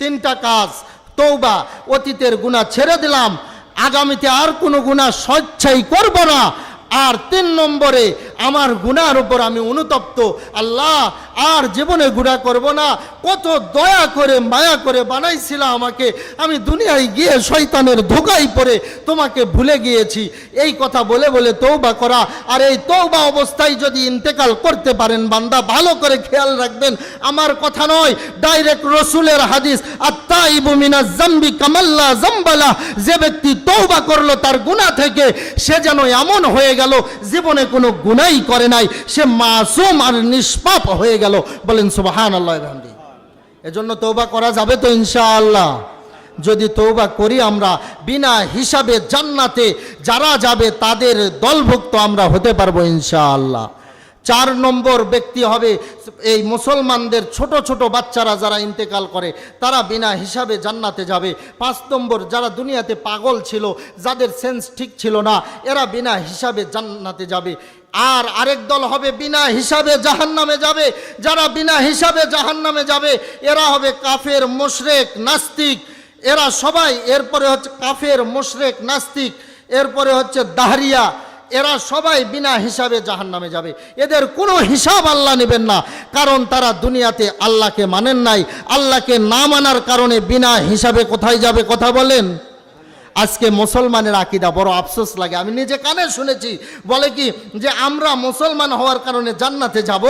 3টা কাজ, তওবা, অতীতের গুনাহ ছেড়ে দিলাম, আগামীতে আর কোনো গুনাহ স্বেচ্ছায় করব না, আর 3 নম্বরে আমার গুনার উপর আমি অনুতপ্ত। আল্লাহ আর জীবনে গুনাহ করব না। কত দয়া করে মায়া করে বানাইছিল আমাকে, আমি দুনিয়ায় গিয়ে শয়তানের ধোঁকায় পড়ে তোমাকে ভুলে গিয়েছি। এই কথা বলে বলে তওবা করা। আর এই তওবা অবস্থায় যদি ইন্তেকাল করতে পারেন বান্দা, ভালো করে খেয়াল রাখবেন, আমার কথা নয়, ডাইরেক্ট রসুলের হাদিস, আত্তাইবু মিনাজ যামবি কামাল্লা যামবালা। যে ব্যক্তি তওবা করলো তার গুনাহ থেকে, সে যেন এমন হয়ে গেল জীবনে কোনো গুনাহই করে নাই, সে মাসুম আর নিষ্পাপ হয়ে গেল। বলেন সুবহানাল্লাহ বিহামদি। এজন্য তওবা করা যাবে তো ইনশাআল্লাহ? যদি তওবা করি আমরা, বিনা হিসাবে জান্নাতে যারা যাবে তাদের দলভুক্ত আমরা হতে পারবো ইনশাআল্লাহ। 4 নম্বর ব্যক্তি হবে এই মুসলমানদের ছোট ছোট বাচ্চারা যারা ইন্তেকাল করে, তারা বিনা হিসাবে জান্নাতে যাবে। 5 নম্বর, যারা দুনিয়াতে পাগল ছিল, যাদের সেন্স ঠিক ছিল না, এরা বিনা হিসাবে জান্নাতে যাবে। আর আরেক দল হবে বিনা হিসাবে জাহান্নামে যাবে। যারা বিনা হিসাবে জাহান্নামে যাবে এরা হবে কাফের, মুশরিক, নাস্তিক। এরা সবাই, এরপরে হচ্ছে কাফের, মুশরিক, নাস্তিক, এরপরে হচ্ছে দাহরিয়া, এরা সবাই বিনা হিসাবে জাহান্নামে যাবে, এদের কোনো হিসাব আল্লাহ নেবেন না, কারণ তারা দুনিয়াতে আল্লাহকে মানেন নাই। আল্লাহকে না মানার কারণে বিনা হিসাবে কোথায় যাবে কথা বলেন? আজকে মুসলমানের আকীদা বড় আফসোস লাগে, আমি নিজে কানে শুনেছি, বলে কি যে আমরা মুসলমান হওয়ার কারণে জান্নাতে যাব,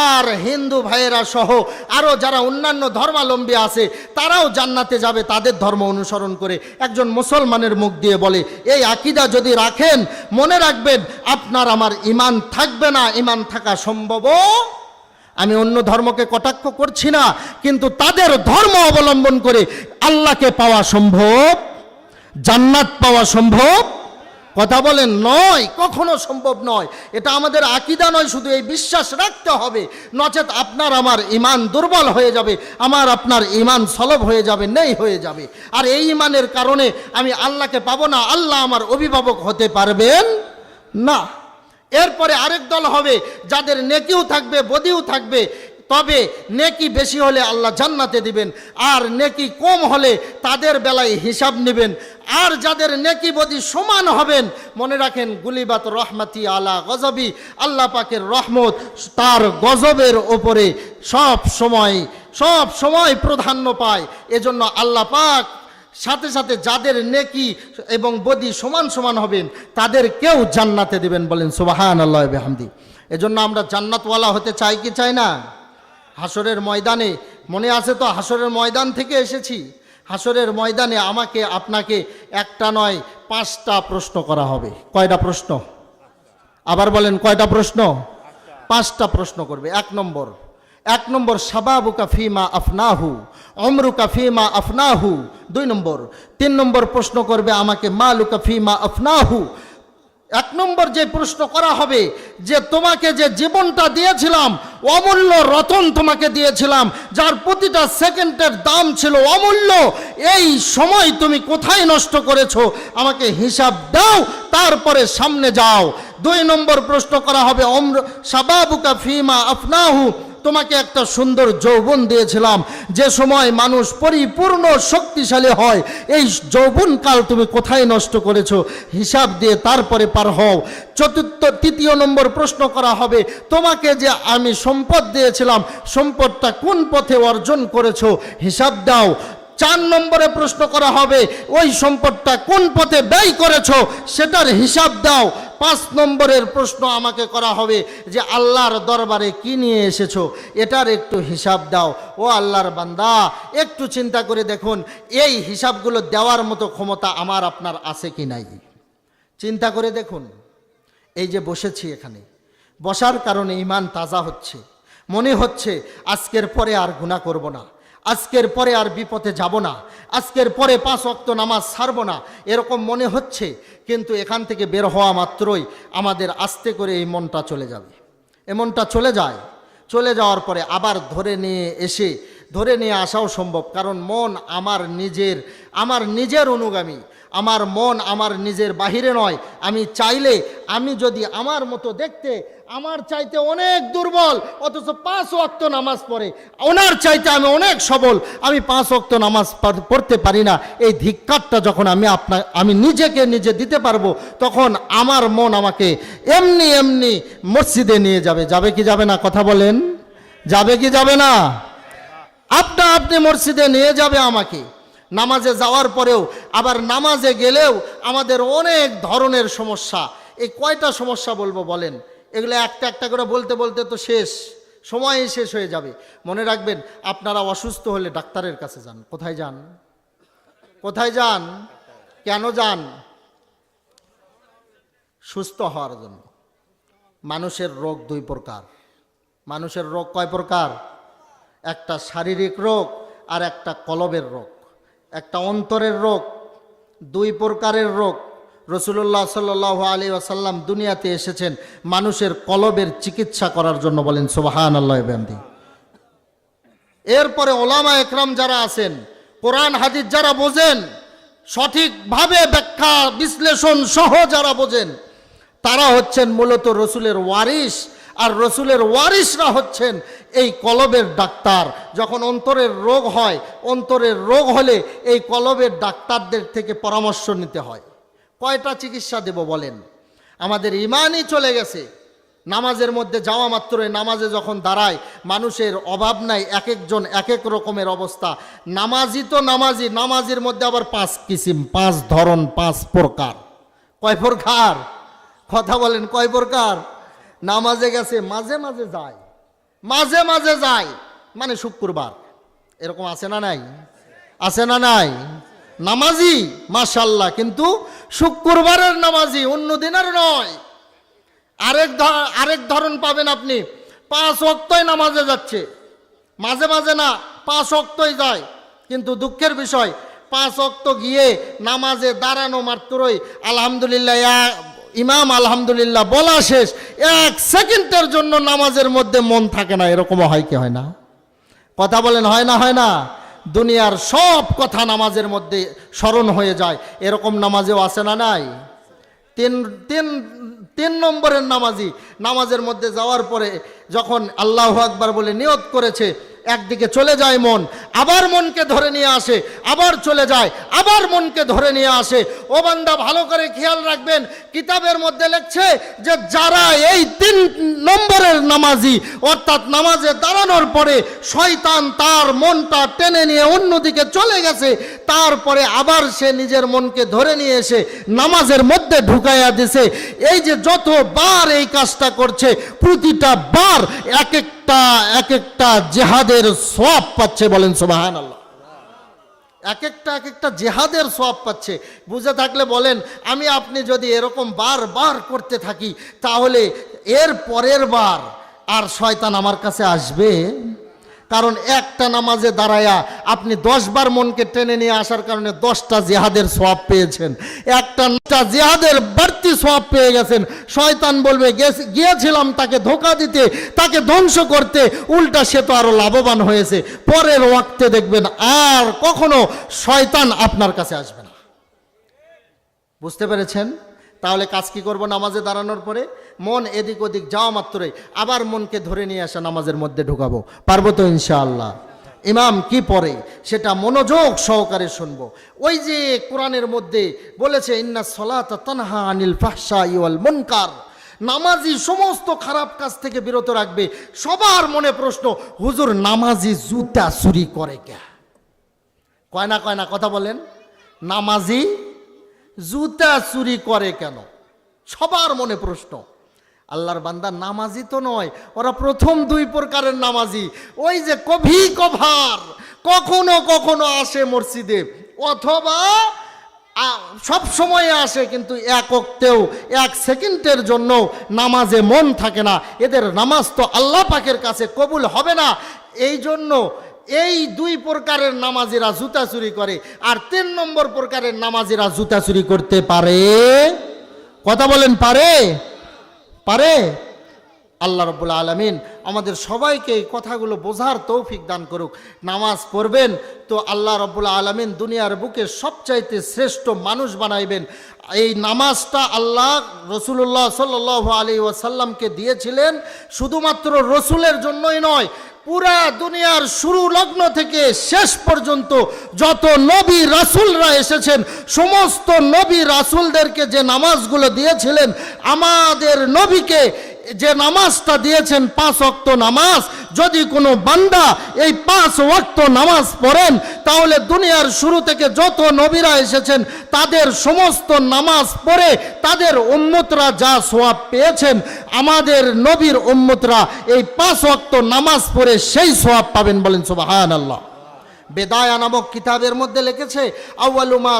আর হিন্দু ভাইয়েরা সহ আরও যারা অন্যান্য ধর্মাবলম্বী আছে তারাও জান্নাতে যাবে তাদের ধর্ম অনুসরণ করে। একজন মুসলমানের মুখ দিয়ে বলে, এই আকীদা যদি রাখেন মনে রাখবেন আপনার আমার ঈমান থাকবে না, ঈমান থাকা সম্ভব। আমি অন্য ধর্মকে কটাক্ষ করছি না, কিন্তু তাদের ধর্ম অবলম্বন করে আল্লাহকে পাওয়া সম্ভব, জান্নাত পাওয়া সম্ভব কথা বলেন? নয়, কখনো সম্ভব নয়। এটা আমাদের আকীদা নয়, শুধু এই বিশ্বাস রাখতে হবে, নচেত আপনার আমার ঈমান দুর্বল হয়ে যাবে, আমার আপনার ঈমান সলব হয়ে যাবে, নেই হয়ে যাবে। আর এই ঈমানের কারণে আমি আল্লাহকে পাবো না, আল্লাহ আমার অভিভাবক হতে পারবেন না। এরপরে আরেক দল হবে যাদের নেকিও থাকবে বদিও থাকবে, তবে নেকি বেশি হলে আল্লাহ জান্নাতে দিবেন, আর নেকি কম হলে তাদের বেলায় হিসাব নেবেন। আর যাদের নেকি বদি সমান হবেন, মনে রাখেন গুলিবাত রহমাতি আলা গজবি, আল্লাহ পাকের রহমত তার গজবের ওপরে সব সময় প্রাধান্য পায়। এজন্য আল্লাহ পাক সাথে সাথে যাদের নেকি এবং বদি সমান সমান হবেন তাদের কেউ জান্নাতে দিবেন, বলেন সুবহানাল্লাহি ওয়া বিহামদি। এজন্য আমরা জান্নাতওয়ালা হতে চাই কি চাই না? হাসরের ময়দানে মনে আছে তো, হাসরের ময়দান থেকে এসেছি, হাসরের ময়দানে আমাকে আপনাকে একটা নয় 5টা প্রশ্ন করা হবে। কয়টা প্রশ্ন? আবার বলেন কয়টা প্রশ্ন? 5টা প্রশ্ন করবে। এক নম্বর শাবাবুকা ফিমা আফনাহু, উমরুকা ফিমা আফনাহু। 3 নম্বর প্রশ্ন করবে আমাকে মালুকা ফিমা আফনাহু। 1 নম্বর যে প্রশ্ন করা হবে যে তোমাকে যে জীবনটা দিয়েছিলাম, অমূল্য রতন তোমাকে দিয়েছিলাম, যার প্রতিটা সেকেন্ডের দাম ছিল অমূল্য, এই সময় তুমি কোথায় নষ্ট করেছো আমাকে হিসাব দাও, তারপরে সামনে যাও। 2 নম্বর প্রশ্ন করা হবে শাবাবুকা ফিমা আফনাহু, তোমাকে একটা সুন্দর যৌবন দিয়েছিলাম, যে সময় মানুষ পরিপূর্ণ শক্তিশালী হয়, এই যৌবনকাল তুমি কোথায় নষ্ট করেছো হিসাব দিয়ে তারপরে পার হও। 3 নম্বর প্রশ্ন করা হবে তোমাকে যে আমি সম্পদ দিয়েছিলাম, সম্পদটা কোন পথে অর্জন করেছো হিসাব দাও। 4 নম্বরে প্রশ্ন করা হবে ওই সম্পদটা কোন পথে ব্যয় করেছো সেটার হিসাব দাও। 5 নম্বরের প্রশ্ন আমাকে করা হবে যে আল্লাহর দরবারে কি নিয়ে এসেছো, এটার একটু হিসাব দাও। ও আল্লাহর বান্দা, একটু চিন্তা করে দেখুন এই হিসাবগুলো দেওয়ার মতো ক্ষমতা আমার আপনার আছে কি নাই? চিন্তা করে দেখুন। এই যে বসেছি এখানে, বসার কারণে ঈমান তাজা হচ্ছে, মনে হচ্ছে আজকের পরে আর গুনাহ করব না, আজকের পরে আর বিপথে যাব না, আজকের পরে 5 ওয়াক্ত নামাজ ছাড়ব না, এরকম মনে হচ্ছে। কিন্তু এখান থেকে বের হওয়া মাত্রই আমাদের আস্তে করে এই মনটা চলে যাবে। এমনটা চলে যায়, চলে যাওয়ার পরে আবার ধরে নিয়ে আসাও সম্ভব, কারণ মন আমার নিজের অনুগামী, আমার মন আমার নিজের বাহিরে নয়। আমি চাইলে, আমি যদি আমার মতো দেখতে আমার চাইতে অনেক দুর্বল, অথচ 5 ওয়াক্ত নামাজ পড়ে, ওনার চাইতে আমি অনেক সবল, আমি 5 ওয়াক্ত নামাজ পড়তে পারি না, এই ধিক্কারটা যখন আমি নিজেকে নিজে দিতে পারবো, তখন আমার মন আমাকে এমনি মসজিদে নিয়ে যাবে কি যাবে না কথা বলেন? যাবে কি যাবে না? আপনি মসজিদে নিয়ে যাবে আমাকে। নামাজে যাওয়ার পরেও আবার নামাজে গেলেও আমাদের অনেক ধরনের সমস্যা। এই কয়টা সমস্যা বলবো বলেন? এগুলো একটা একটা করে বলতে বলতে তো সময়ই শেষ হয়ে যাবে। মনে রাখবেন, আপনারা অসুস্থ হলে ডাক্তারের কাছে যান। কোথায় যান? কেন যান? সুস্থ হওয়ার জন্য। মানুষের রোগ 2 প্রকার। মানুষের রোগ কয় প্রকার? একটা শারীরিক রোগ আর একটা কলবের রোগ, একটা অন্তরের রোগ। 2 প্রকারের রোগ। রাসূলুল্লাহ সাল্লাল্লাহু আলাইহি ওয়াসাল্লাম দুনিয়াতে এসেছেন মানুষের কলবের চিকিৎসা করার জন্য, বলেন সুবহানাল্লাহি ওয়া বিহামদিহি। এরপরে ওলামা একরাম যারা আছেন, কোরআন হাদিস যারা বোঝেন, সঠিকভাবে ব্যাখ্যা বিশ্লেষণ সহ যারা বোঝেন, তারা হচ্ছেন মূলত রসুলের ওয়ারিস। আর রসুলের ওয়ারিসরা হচ্ছেন এই কলবের ডাক্তার। যখন অন্তরের রোগ হয়, অন্তরের রোগ হলে এই কলবের ডাক্তারদের থেকে পরামর্শ নিতে হয়। কয়টা চিকিৎসা দেব বলেন? আমাদের ঈমানই চলে গেছে। নামাজের মধ্যে যাওয়া মাত্রই, নামাজে যখন দাঁড়ায় মানুষের অভাব নাই, এক একজন এক এক রকমের অবস্থা। নামাজি তো নামাজি, নামাজির মধ্যে আবার 5 কিসিম, 5 ধরন, 5 প্রকার। কয় প্রকার? কথা বলেন, কয় প্রকার? নামাজে গেছে, মাঝে মাঝে যায়, মাঝে মাঝে যায়, মানে শুক্রবার, এরকম আছে না নাই? আছে না নাই? নামাজি মাশাআল্লাহ, কিন্তু শুক্রবারের নামাজি, অন্য দিনের নয়। আরেক ধরন পাবেন আপনি, 5 ওয়াক্তই নামাজে যাচ্ছে, মাঝে মাঝে না, 5 ওয়াক্তই যায়, কিন্তু দুঃখের বিষয় 5 ওয়াক্ত গিয়ে নামাজে দাঁড়ানো মাত্রই আলহামদুলিল্লাহ, ইমাম আলহামদুলিল্লাহ বলা শেষ, 1 সেকেন্ডের জন্য নামাজের মধ্যে মন থাকে না। এরকমও হয় কি হয় না? কথা বলেন, হয় না? হয় না? দুনিয়ার সব কথা নামাজের মধ্যে স্মরণ হয়ে যায়, এরকম নামাজেও আছে না নাই? তিন নম্বরের নামাজি, নামাজের মধ্যে যাওয়ার পরে যখন আল্লাহু আকবার বলে নিয়ত করেছে, একদিকে চলে যায় মন, আবার মনকে ধরে নিয়ে আসে, আবার চলে যায়, আবার মনকে ধরে নিয়ে আসে। ও বান্দা, ভালো করে খেয়াল রাখবেন, কিতাবের মধ্যে লেখছে যে যারা এই 3 নম্বরের নামাজি, অর্থাৎ নামাজে দাঁড়ানোর পরে শয়তান তার মনটা টেনে নিয়ে অন্যদিকে চলে গেছে, তারপরে আবার সে নিজের মনকে ধরে নিয়ে এসে নামাজের মধ্যে ঢুকাইয়া দিছে। এই যে যতবার এই কাজটা করছে, প্রতিটা বার এক একটা জিহাদের সওয়াব পাচ্ছে। বলেন সুবহানাল্লাহ। এক একটা জিহাদের সওয়াব পাচ্ছে। বুঝে থাকলে বলেন, আমি আপনি যদি এরকম বারবার করতে থাকি, তাহলে এর পরের বার আর শয়তান আমার কাছে আসবে? কারণ একটা নামাজে দাঁড়ায়া আপনি 10 বার মনকে টেনে নিয়ে আসার কারণে 10টা জিহাদের সওয়াব পেয়েছেন, একটা জিহাদের বাড়তি সওয়াব পেয়ে গেছেন। শয়তান বলবে গিয়েছিলাম তাকে ধোঁকা দিতে, তাকে ধ্বংস করতে, উল্টা সে তো আরো লাভবান হয়েছে। পরের ওয়াক্তে দেখবেন আর কখনো শয়তান আপনার কাছে আসবে না। বুঝতে পেরেছেন? তাহলে কাজ কি করব? নামাজে দাঁড়ানোর পরে মন এদিক ওদিক যাওয়া মাত্রই আবার মনকে ধরে নিয়ে আসা নামাজের মধ্যে ঢুকাবো। পারবো তো ইনশাআল্লাহ? ইমাম কি পড়ে সেটা মনোযোগ সহকারে শুনবো। ওই যে কোরআনের মধ্যে বলেছে, ইন্নাস সালাতা তানহা আনিল ফাহশাই ওয়াল মুনকার, নামাজি সমস্ত খারাপ কাজ থেকে বিরত রাখবে। সবার মনে প্রশ্ন, হুজুর নামাজি জুতা চুরি করে কে? কয় না কথা বলেন, নামাজি জুতা চুরি করে কেন? সবার মনে প্রশ্ন। আল্লাহর বান্দা, নামাজি তো নয়, ওরা প্রথম 2 প্রকারের নামাজি। ওই যে কভি কভার, কখনো কখনো আসে মসজিদে, অথবা সব সময় আসে, কিন্তু এক ওয়াক্তেও 1 সেকেন্ডের জন্য নামাজে মন থাকে না। এদের নামাজ তো আল্লাহ পাকের কাছে কবুল হবে না। এই জন্য এই 2 প্রকারের নামাজিরা জুতা চুরি করে। আর 3 নম্বর প্রকারের নামাজিরা জুতা চুরি করতে পারে? কথা বলেন, পারে? পারে? আল্লাহ রাব্বুল আলামিন আমাদের সবাইকে এই কথাগুলো বোঝার তৌফিক দান করুক। নামাজ পড়বেন তো আল্লাহ রাব্বুল আলামিন দুনিয়ার বুকে সবচাইতে শ্রেষ্ঠ মানুষ বানাইবেন। এই নামাজটা আল্লাহ রাসূলুল্লাহ সাল্লাল্লাহু আলাইহি ওয়াসাল্লামকে দিয়েছিলেন শুধুমাত্র রসুলের জন্যই নয়, পুরা দুনিয়ার শুরু লগ্ন থেকে শেষ পর্যন্ত যত নবী রাসূলরা এসেছেন, সমস্ত নবী রাসূলদেরকে যে নামাজগুলো দিয়েছিলেন, আমাদের নবীকে যে নামাজটা দিয়েছেন 5 ওয়াক্ত নামাজ, যদি কোনো বান্দা এই 5 ওয়াক্ত নামাজ পড়েন, তাহলে দুনিয়ার শুরু থেকে যত নবীরা এসেছেন তাদের সমস্ত নামাজ পড়ে তাদের উম্মতরা যা সওয়াব পেয়েছেন, আমাদের নবীর উম্মতরা এই 5 ওয়াক্ত নামাজ পড়ে সেই সওয়াব পাবেন। বলেন সুবহানাল্লাহ। বেদায়া নামক কিতাবের মধ্যে লিখেছে, আউয়ালু মা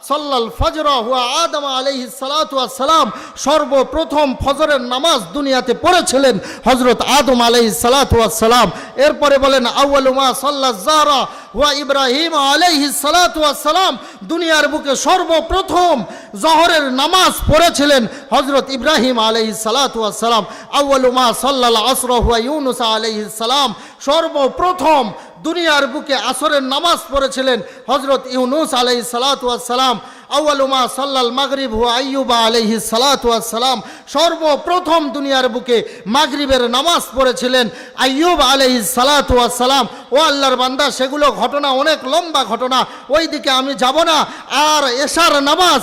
সাল্লাল ফজর হুয়া আদম আলাইহিস সালাতু ওয়াস সালাম, সর্বপ্রথম ফজরের নামাজ দুনিয়াতে পড়েছিলেন হযরত আদম আলাইহিস সালাতু ওয়াস সালাম। এরপরে বলেন, আউয়ালু মা সাল্লাজ যাহরা হুয়া ইব্রাহিম আলাইহিস সালাতু ওয়াস সালাম, দুনিয়ার বুকে সর্বপ্রথম জোহরের নামাজ পড়েছিলেন হযরত ইব্রাহিম আলাইহিস সালাতু ওয়াস সালাম। আউয়ালু মা সাল্লাল আসর হুয়া ইউনুস আলাইহিস সালাম, সর্বপ্রথম দুনিয়ার বুকে আসরের নামাজ পড়েছিলেন হযরত ইউনুস আলাইহিস সালাতু ওয়াস সালাম। আউয়ালু মা সাল্লাল মাগরিব হুয়া আইয়ুব আলাইহিস সালাতু ওয়াস সালাম, সর্বপ্রথম দুনিয়ার বুকে মাগরিবের নামাজ পড়েছিলেন আইয়ুব আলাইহিস সালাতু ওয়াস সালাম। ও আল্লাহর বান্দা, সেগুলো ঘটনা অনেক লম্বা ঘটনা, ওই দিকে আমি যাব না। আর এশার নামাজ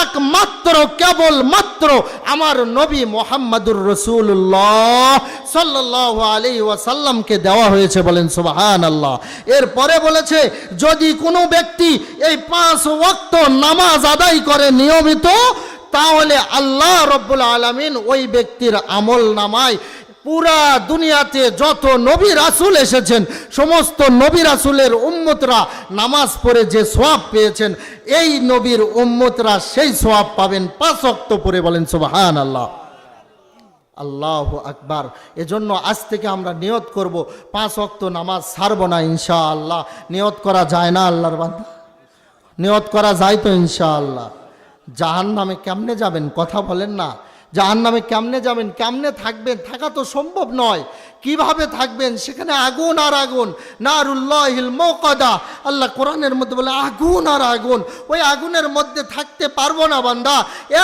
একমাত্র কেবলমাত্র আমার নবী মুহাম্মদুর রাসূলুল্লাহ সাল্লাল্লাহু আলাইহি ওয়াসাল্লামকে দেওয়া হয়েছে, বলেন সুবহানাল্লাহ। এরপরে বলেছে, যদি কোনো ব্যক্তি এই 5 ওয়াক্ত নামাজ আদায় করে নিয়মিত, তাহলে আল্লাহ রাব্বুল আলামিন ওই ব্যক্তির আমল নামায় পুরা দুনিয়াতে যত নবী রাসূল এসেছেন, সমস্ত নবী রাসূলের উম্মতরা নামাজ পড়ে যে সওয়াব পেয়েছেন, এই নবীর উম্মতরা সেই সওয়াব পাবেন 5 ওয়াক্ত পড়ে, বলেন সুবহানাল্লাহ। আল্লাহু আকবার। এজন্য আজ থেকে আমরা নিয়ত করব 5 ওয়াক্ত নামাজ ছাড়ব না ইনশাআল্লাহ। নিয়ত করা যায় না আল্লাহর বান্দা? নিয়ত করা যায় তো ইনশাআল্লাহ? জাহান্নামে কেমনে যাবেন কথা বলেন না? জাহান্নামে কেমনে যাবেন, কেমনে থাকবেন? থাকা তো সম্ভব নয়। কিভাবে থাকবেন? সেখানে আগুন আর আগুন, নারুল্লাহিল মুকাদা। আল্লাহ কোরআনের মধ্যে বলে আগুন আর আগুন। ওই আগুনের মধ্যে থাকতে পারবো না বান্দা।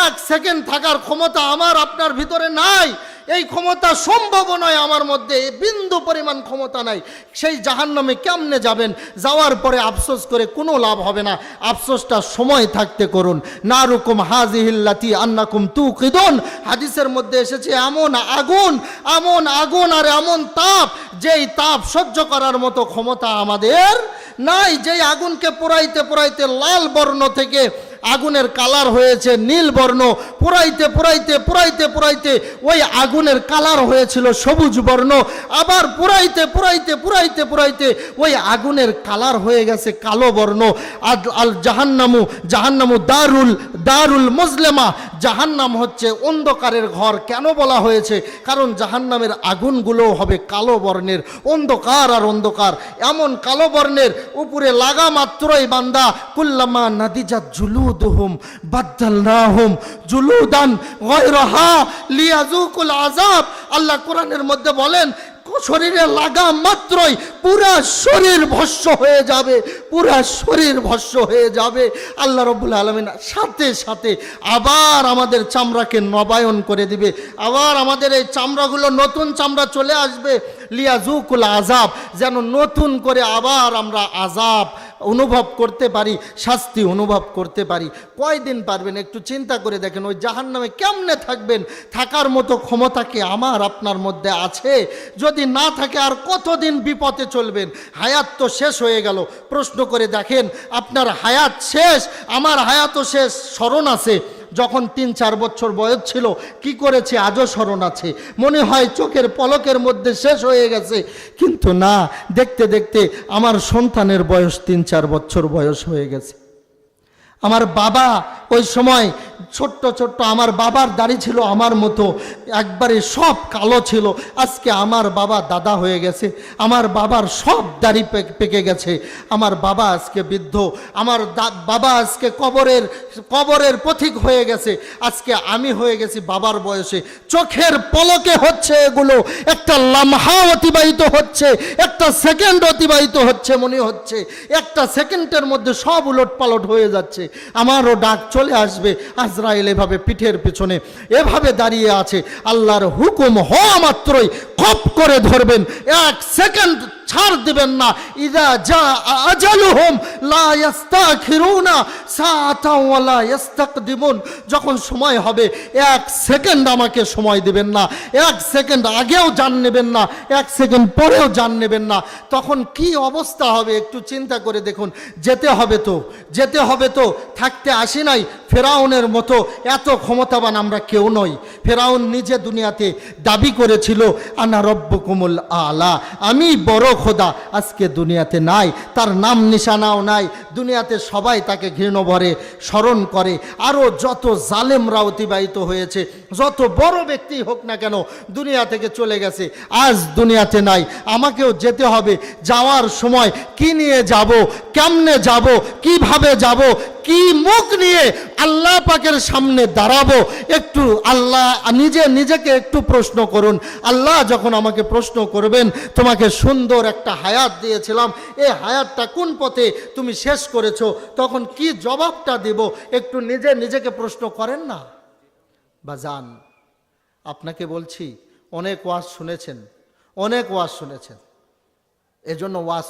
1 সেকেন্ড থাকার ক্ষমতা আমার আপনার ভিতরে নাই। এই ক্ষমতা সম্ভব নয় আমার মধ্যে, বিন্দু পরিমাণ ক্ষমতা নাই। সেই জাহান্নামে কেমনে যাবেন? যাওয়ার পরে আফসোস করে কোনো লাভ হবে না। আফসোসটা সময় থাকতে করুন। নারুকুম হাযিহিল্লাতী আন্নাকুম তুকিদুন, হাদিসের মধ্যে এসেছে এমন আগুন আর এমন তাপ, যেই তাপ সহ্য করার মতো ক্ষমতা আমাদের নাই। যেই আগুনকে পোড়াইতে পোড়াইতে লাল বর্ণ থেকে আগুনের কালার হয়েছে নীল বর্ণ, পোড়াইতে পোড়াইতে পোড়াইতে পোড়াইতে ওই আগুনের কালার হয়েছিল সবুজ বর্ণ, আবার পোড়াইতে পোড়াইতে পোড়াইতে পোড়াইতে ওই আগুনের কালার হয়ে গেছে কালো বর্ণ। আল জাহান্নামু দারুল মুজলেমা, জাহান্নাম হচ্ছে অন্ধকারের ঘর। কেন বলা হয়েছে? কারণ জাহান্নামের আগুনগুলো হবে কালো বর্ণের, অন্ধকার আর অন্ধকার, এমন কালো বর্ণের, উপরে লাগা মাত্রই বান্দা কুল্লামা নাদিজাত জুলুদুহুম বাদদালনাহুম জুলুদান গায়রাহা লিয়াযুকুল আযাব। আল্লাহ কোরআনের মধ্যে বলেন, শরীরে লাগা মাত্রই পুরা শরীর ভস্ম হয়ে যাবে, পুরা শরীর ভস্ম হয়ে যাবে। আল্লাহ রাব্বুল আলামিন সাথে সাথে আবার আমাদের চামড়াকে নবায়ন করে দিবে, আবার আমাদের এই চামড়াগুলো নতুন চামড়া চলে আসবে। লিয়াযুকুল আযাব, যেন নতুন করে আবার আমরা আযাব অনুভব করতে পারি, শাস্তি অনুভব করতে পারি। কয়দিন পারবেন একটু চিন্তা করে দেখেন। ওই জাহান্নামে কেমনে থাকবেন? থাকার মতো ক্ষমতা কি আমার আপনার মধ্যে আছে? যদি না থাকে আর কতদিন বিপদে চলবেন? হায়াত তো শেষ হয়ে গেল। প্রশ্ন করে দেখেন, আপনার হায়াত শেষ, আমার হায়াতও শেষ। স্মরণ আছে যখন 3-4 বছর বয়স ছিল কি করেছে আজও স্মরণ আছে। মনে হয় চোখের পলকের মধ্যে শেষ হয়ে গেছে, কিন্তু না, দেখতে দেখতে আমার সন্তানের বয়স 3-4 বছর বয়স হয়ে গেছে। আমার বাবা ওই সময় ছোট্ট ছোট্ট, আমার বাবার দাড়ি ছিল আমার মতো, একবারে সব কালো ছিল। আজকে আমার বাবা দাদা হয়ে গেছে, আমার বাবার সব দাড়ি পেকে গেছে, আমার বাবা আজকে বৃদ্ধ, আমার বাবা আজকে কবরের পথিক হয়ে গেছে। আজকে আমি হয়ে গেছি বাবার বয়সে। চোখের পলকে হচ্ছে এগুলো, একটা লামহা অতিবাহিত হচ্ছে, একটা সেকেন্ড অতিবাহিত হচ্ছে, মনে হচ্ছে একটা সেকেন্ডের মধ্যে সব উলট পালট হয়ে যাচ্ছে। আমারও ডাক চলে আসবে। আজরাইল এভাবে পিঠের পেছনে এভাবে দাঁড়িয়ে আছে, আল্লাহর হুকুম হওয়া মাত্রই খপ করে ধরবেন, 1 সেকেন্ড ছাড় দিবেন না। ইযা জা আজালুহুম লা ইস্তাখিরুনা সাআতাও ওয়া লা ইস্তাকদিমুন, যখন সময় হবে 1 সেকেন্ড আমাকে সময় দিবেন না, 1 সেকেন্ড আগেও জান নেবেন না, 1 সেকেন্ড পরেও জান নেবেন না। তখন কি অবস্থা হবে একটু চিন্তা করে দেখুন। যেতে হবে তো, থাকতে আসি নাই। ফেরাউনের মতো এত ক্ষমতাবান আমরা কেউ নই। ফেরাউন নিজে দুনিয়াতে দাবি করেছিল আনা রব্বুকুমুল আলা, আমি বড় খোদা। আজকে দুনিয়াতে নাই, তার নাম নিশানাও নাই। দুনিয়াতে সবাই তাকে ঘৃণভরে স্মরণ করে। আরও যত জালেমরা অতিবাহিত হয়েছে, যত বড় ব্যক্তি হোক না কেন, দুনিয়া থেকে চলে গেছে, আজ দুনিয়াতে নাই। আমাকেও যেতে হবে। যাওয়ার সময় কি নিয়ে যাব, কেমনে যাব, কিভাবে যাব, কি মুখ নিয়ে আল্লাহ পাকের সামনে দাঁড়াবো? একটু আল্লাহ নিজেকে একটু প্রশ্ন করুন। আল্লাহ যখন আমাকে প্রশ্ন করবেন, তোমাকে সুন্দর একটা হায়াত দিয়েছিলাম, এই হায়াতটা কোন পথে তুমি শেষ করেছো, তখন কি জবাবটা দেব? একটু নিজেকে প্রশ্ন করেন না বাজান। আপনাকে বলছি, অনেক ওয়াজ শুনেছেন, অনেক ওয়াজ শুনেছেন, এজন্য ওয়াজ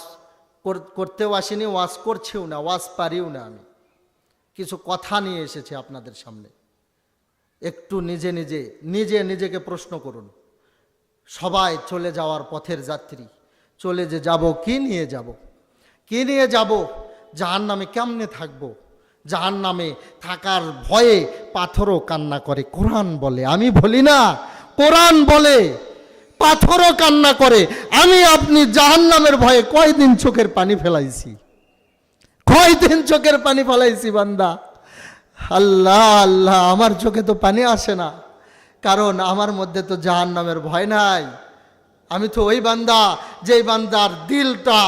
করতেও আসিনি, ওয়াজ করছেও না, ওয়াজ পারিও না। আমি কিছু কথা নিয়ে এসেছি আপনাদের সামনে। একটু নিজেকে প্রশ্ন করুন। সবাই চলে যাওয়ার পথের যাত্রী, চলে যে যাব, কি নিয়ে যাব? কি নিয়ে যাব? জাহান্নামে কেমনে থাকবো? জাহান্নামে থাকার ভয়ে পাথরও কান্না করে, কোরআন বলে, আমি বলি না, কোরআন বলে পাথরও কান্না করে। আমি আপনি জাহান্নামের ভয়ে কয়দিন চোখের পানি ফেলাইছি, কয়দিন চোখের পানি ফেলাইছি বান্দা। আল্লাহ আল্লাহ, আমার চোখে তো পানি আসে না, কারণ আমার মধ্যে তো জাহান্নামের ভয় নাই। আমি তো ওই বান্দা, যেই বান্দার দিলটা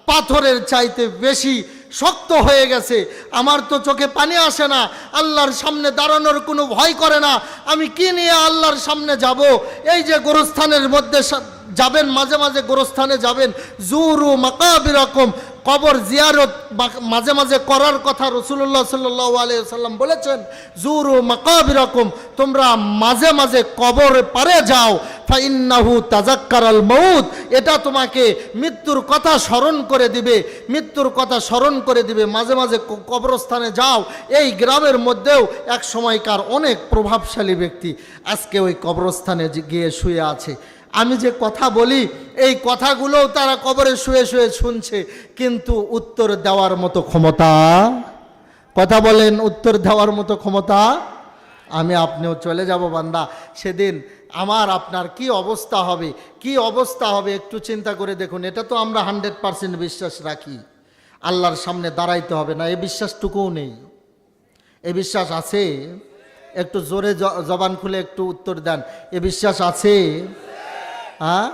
পাথরের চাইতে বেশি শক্ত হয়ে গেছে। আমার তো চোখে পানি আসে না, আল্লাহর সামনে দাঁড়ানোর কোনো ভয় করে না। আমি কি নিয়ে আল্লাহর সামনে যাব? এই যে গোরস্থানের মধ্যে যাবেন, মাঝে মাঝে গোরস্থানে যাবেন, জুরু মাকাবিরাকুম, কবর জিয়ারত মাঝে মাঝে করার কথা রাসূলুল্লাহ সাল্লাল্লাহু আলাইহি ওয়াসাল্লাম বলেছেন। জুরু মাকাবিরাকুম, তোমরা মাঝে মাঝে কবরে পারে যাও। ফাইন্নাহু তাযাক্কারাল মাউত, এটা তোমাকে মৃত্যুর কথা স্মরণ করে দিবে, মৃত্যুর কথা স্মরণ করে দিবে। মাঝে মাঝে কবরস্থানে যাও। এই গ্রামের মধ্যেও এক সময়কার অনেক প্রভাবশালী ব্যক্তি আজকে ওই কবরস্থানে গিয়ে শুয়ে আছে। আমি যে কথা বলি, এই কথাগুলোও তারা কবরে শুয়ে শুয়ে শুনছে, কিন্তু উত্তর দেওয়ার মতো ক্ষমতা, কথা বলেন, উত্তর দেওয়ার মতো ক্ষমতা। আমি আপনিও চলে যাব বান্দা। সেদিন আমার আপনার কি অবস্থা হবে, কি অবস্থা হবে একটু চিন্তা করে দেখুন। এটা তো আমরা 100% বিশ্বাস রাখি, আল্লাহর সামনে দাঁড়াইতে হবে না, এই বিশ্বাসটুকুও নেই। এই বিশ্বাস আছে? একটু জোরে জবান খুলে একটু উত্তর দেন, এ বিশ্বাস আছে? হ্যাঁ,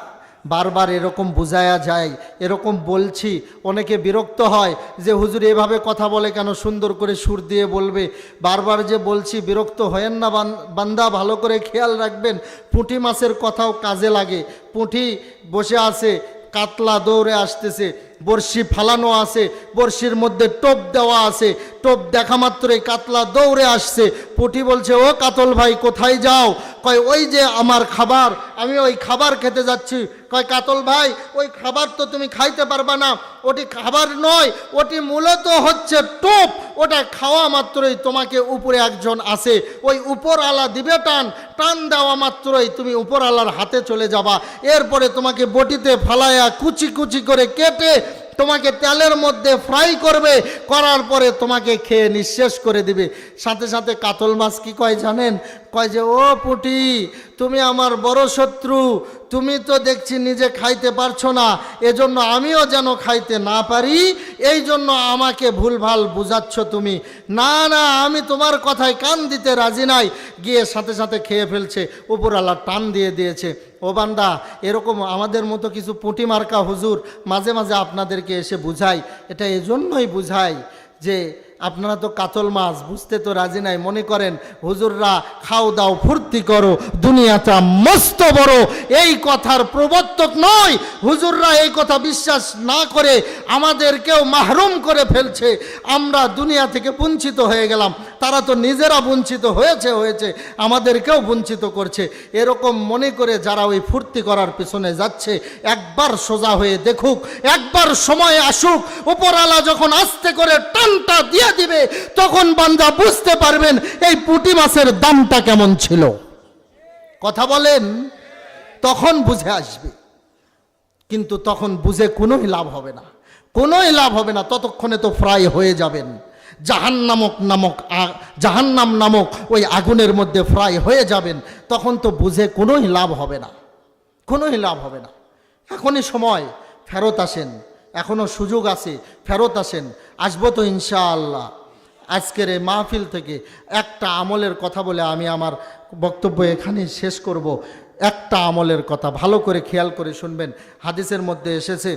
বারবার এরকম বুঝায়া যায়, এরকম বলছি, অনেকে বিরক্ত হয় যে হুজুর এভাবে কথা বলে কেন, সুন্দর করে সুর দিয়ে বলবে। বারবার যে বলছি, বিরক্ত হয়েন না বান্দা, ভালো করে খেয়াল রাখবেন। পুঁটি মাছের কথাও কাজে লাগে। পুঁটি বসে আছে, কাতলা দৌড়ে আসতেছে, বড়শি ফালানো আছে, বড়শির মধ্যে টোপ দেওয়া আছে, টোপ দেখা মাত্রই কাতলা দৌড়ে আসছে। পুঁটি বলছে, ও কাতল ভাই কোথায় যাও? কয় ওই যে আমার খাবার, আমি ওই খাবার খেতে যাচ্ছি। কয় কাতল ভাই, ওই খাবার তো তুমি খাইতে পারবা না, ওটি খাবার নয়, ওটি মূলত হচ্ছে টোপ। ওটা খাওয়া মাত্রই তোমাকে উপরে একজন আসে, ওই উপর আলা দিবে টান, টান দেওয়া মাত্রই তুমি উপর আলার হাতে চলে যাবা। এরপরে তোমাকে বটিতে ফালায়া কুচি কুচি করে কেটে তোমাকে তেলের মধ্যে ফ্রাই করবে, করার পরে তোমাকে খেয়ে নিঃশেষ করে দিবে। সাথে সাথে কাতল মাছ কি কয় জানেন? কয় যে ও পুঁটি, তুমি আমার বড় শত্রু, তুমি তো দেখছি নিজে খাইতে পারছো না, এজন্য আমিও যেন খাইতে না পারি, এই জন্য আমাকে ভুলভাল বুঝাচ্ছ তুমি। না না, আমি তোমার কথায় কান দিতে রাজি নাই। গিয়ে সাথে সাথে খেয়ে ফেলছে, উপরওয়ালা টান দিয়ে দিয়েছে। ও বান্দা, এরকম আমাদের মতো কিছু পুঁটি মার্কা হুজুর মাঝে মাঝে আপনাদেরকে এসে বুঝাই। এটা এজন্যই বুঝাই যে আপনারা তো কাতল মাছ বুঝতে তো রাজি নাই, মনে করেন হুজুররা খাও দাও ফুর্তি করো, দুনিয়াটা মস্ত বড়, এই কথার প্রবর্তক নয়। হুজুররা এই কথা বিশ্বাস না করে আমাদেরকেও মাহরুম করে ফেলছে। আমরা দুনিয়া থেকে বঞ্চিত হয়ে গেলাম, তারা তো নিজেরা বঞ্চিত হয়েছে, আমাদেরকেও বঞ্চিত করছে। এরকম মনে করে যারা ওই ফুর্তি করার পিছনে যাচ্ছে, একবার সোজা হয়ে দেখুক, একবার সময় আসুক, উপরওয়ালা যখন আস্তে করে টানটা দিয়ে দিবে, তখন বান্দা বুঝতে পারবেন এই পুঁটি মাছের দামটা কেমন ছিল। কথা বলেন, তখন বুঝে আসবে। কিন্তু তখন বুঝে কোনোই লাভ হবে না, কোনোই লাভ হবে না। ততক্ষণে তো ফ্রাই হয়ে যাবেন, জাহান্নাম নামক ওই আগুনের মধ্যে ফ্রাই হয়ে যাবেন। তখন তো বুঝে কোনোই লাভ হবে না, কোনোই লাভ হবে না। এখনই সময়, ফেরত আসেন, এখনো সুযোগ আছে, ফেরত আসেন। আসবো তো ইনশাআল্লাহ। আজকের এই মাহফিল থেকে একটা আমলের কথা বলে আমি আমার বক্তব্য এখানে শেষ করব। একটা আমলের কথা ভালো করে খেয়াল করে শুনবেন। হাদিসের মধ্যে এসেছে,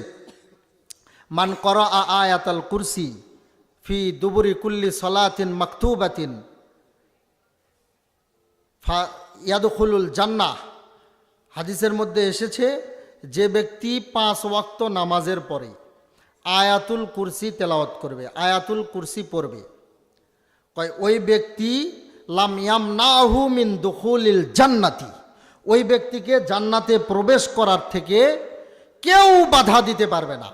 মান করা আয়াতাল কুরসি ফি দুবুরি কুল্লি সলাতিন মাকতুবাতিন ইয়াদখুলুল জান্নাহ। হাদিসের মধ্যে এসেছে যে ব্যক্তি 5 ওয়াক্ত নামাজের পরে আয়াতুল কুরসি তেলাওয়াত করবে, আয়াতুল কুরসি পড়বে, কয় ওই ব্যক্তি লাম ইয়ামনাহু মিন দুখুলিল জান্নাতি, ওই ব্যক্তিকে জান্নাতে প্রবেশ করার থেকে কেউ বাধা দিতে পারবে না,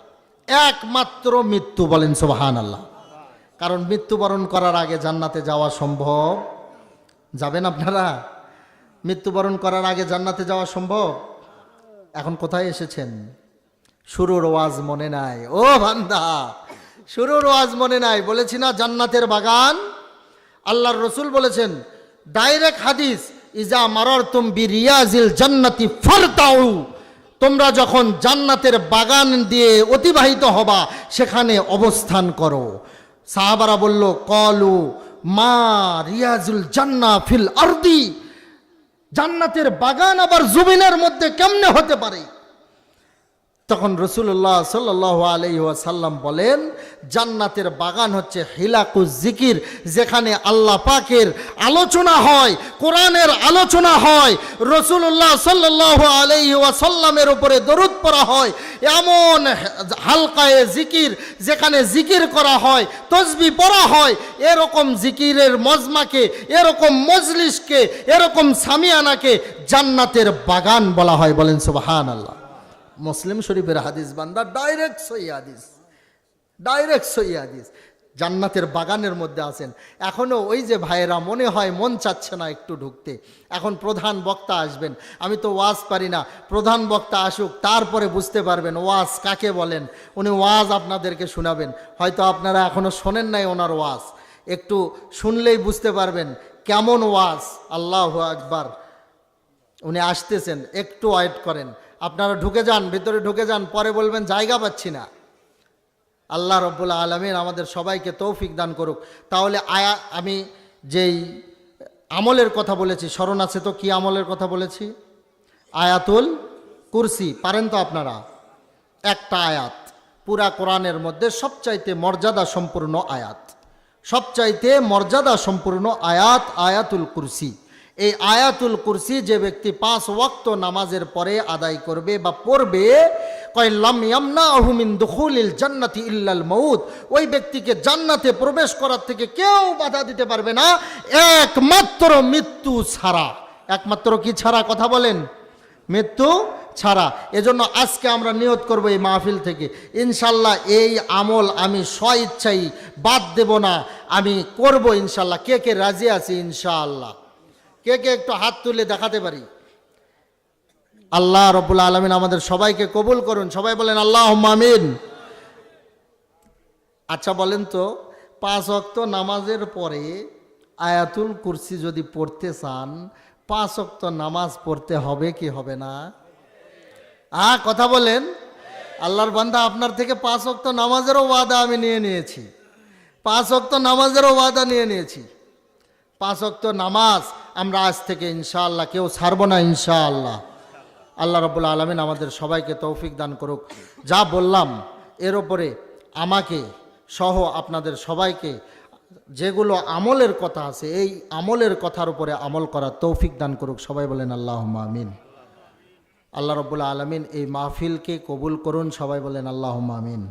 একমাত্র মৃত্যু। বলেন সুবহানাল্লাহ। কারণ মৃত্যুবরণ করার আগে জান্নাতে যাওয়া সম্ভব? যাবেন আপনারা? মৃত্যুবরণ করার আগে জান্নাতে যাওয়া সম্ভব? এখন কোথায় এসেছেন? শুরুর ওয়াজ মনে নাই? ও বান্দা, শুরুর ওয়াজ মনে নাই? বলেছি না জান্নাতের বাগান। আল্লাহর রসুল বলেছেন, ডাইরেক্ট হাদিস, ইজা মারারতুম বিরিয়াজিল জান্নাতি ফারতাউ, তোমরা যখন জান্নাতের বাগান দিয়ে অতিবাহিত হবা সেখানে অবস্থান করো। সাহাবারা বলল, কলু মা রিয়াজুল জান্নাহ ফিল আরদি, জান্নাতের বাগান আবার জমিনের মধ্যে কেমনে হতে পারে? তখন রাসূলুল্লাহ সাল্লাল্লাহু আলাইহি ওয়াসাল্লাম বলেন, জান্নাতের বাগান হচ্ছে হিলাকুজ জিকির, যেখানে আল্লাহ পাকের আলোচনা হয়, কোরআনের আলোচনা হয়, রাসূলুল্লাহ সাল্লাল্লাহু আলাইহি ওয়াসাল্লামের উপরে দরুদ পড়া হয়, এমন হালকায়ে জিকির যেখানে জিকির করা হয়, তাসবিহ পড়া হয়। এরকম জিকিরের মজমাকে, এরকম মজলিসকে, এরকম সামিয়ানাকে জান্নাতের বাগান বলা হয়। বলেন সুবহানাল্লাহ। মুসলিম শরীফের হাদিস বান্দা, ডাইরেক্ট সহিহ হাদিস, ডাইরেক্ট সহিহ হাদিস। জান্নাতের বাগানের মধ্যে আছেন। এখনও ওই যে ভাইয়েরা মনে হয় মন চাচ্ছে না একটু ঢুকতে, এখন প্রধান বক্তা আসবেন। আমি তো ওয়াজ পারি না, প্রধান বক্তা আসুক, তারপরে বুঝতে পারবেন ওয়াজ কাকে বলেন। উনি ওয়াজ আপনাদেরকে শোনাবেন, হয়তো আপনারা এখনও শোনেন নাই ওনার ওয়াজ, একটু শুনলেই বুঝতে পারবেন কেমন ওয়াজ। আল্লাহু আকবার। উনি আসতেছেন, একটু ওয়েট করেন। আপনারা ঢুকে যান, ভিতরে ঢুকে যান, পরে বলবেন জায়গা পাচ্ছি না। আল্লাহ রব্বুল আলামিন আমাদের সবাইকে তৌফিক দান করুক। তাহলে আমি যেই আমলের কথা বলেছি স্মরণ আছে তো? কি আমলের কথা বলেছি? আয়াতুল কুরসি। পারেন তো আপনারা? একটা আয়াত, পুরা কোরআনের মধ্যে সবচাইতে মর্যাদা সম্পূর্ণ আয়াত, সবচাইতে মর্যাদা সম্পূর্ণ আয়াত আয়াতুল কুরসি। এই আয়াতুল কুরসি যে ব্যক্তি 5 ওয়াক্ত নামাজের পরে আদায় করবে বা পড়বে, কয় লাম ইয়ামনাহু মিন দুখুলিল জান্নাতি ইল্লাল মাউত, ওই ব্যক্তিকে জান্নাতে প্রবেশ করার থেকে কেউ বাধা দিতে পারবে না, একমাত্র মৃত্যু ছাড়া। একমাত্র কি ছাড়া? কথা বলেন। মৃত্যু ছাড়া। এজন্য আজকে আমরা নিয়ত করব এই মাহফিল থেকে, ইনশাল্লাহ এই আমল আমি স্বইচ্ছাই বাদ দেব না, আমি করব ইনশাল্লাহ। কে কে রাজি আছে ইনশাআল্লাহ? কে কে একটু হাত তুলে দেখাতে পারি? আল্লাহ রব্বুল আলামিন আমাদের সবাইকে কবুল করুন। সবাই বলেন আল্লাহুম্মা আমিন। আচ্ছা বলেন তো, 5 ওয়াক্ত নামাজের পরে আয়াতুল কুরসি যদি পড়তে চান, 5 ওয়াক্ত নামাজ পড়তে হবে কি হবে না? কথা বলেন। আল্লাহর বান্দা, আপনার থেকে 5 ওয়াক্ত নামাজেরও ওয়াদা আমি নিয়ে নিয়েছি, 5 ওয়াক্ত নামাজেরও ওয়াদা নিয়ে নিয়েছি। 5 ওয়াক্ত নামাজ আমরা আজ থেকে ইনশাআল্লাহ কেউ ছাড়ব না ইনশাআল্লাহ। আল্লাহ রাব্বুল আলামিন আমাদের সবাইকে তৌফিক দান করুক। যা বললাম এর ওপরে আমাকে সহ আপনাদের সবাইকে যেগুলো আমলের কথা আছে, এই আমলের কথার উপরে আমল করার তৌফিক দান করুক। সবাই বলেন আল্লাহুম্মা আমিন। আল্লাহ রাব্বুল আলামিন এই মাহফিলকে কবুল করুন। সবাই বলেন আল্লাহুম্মা আমিন।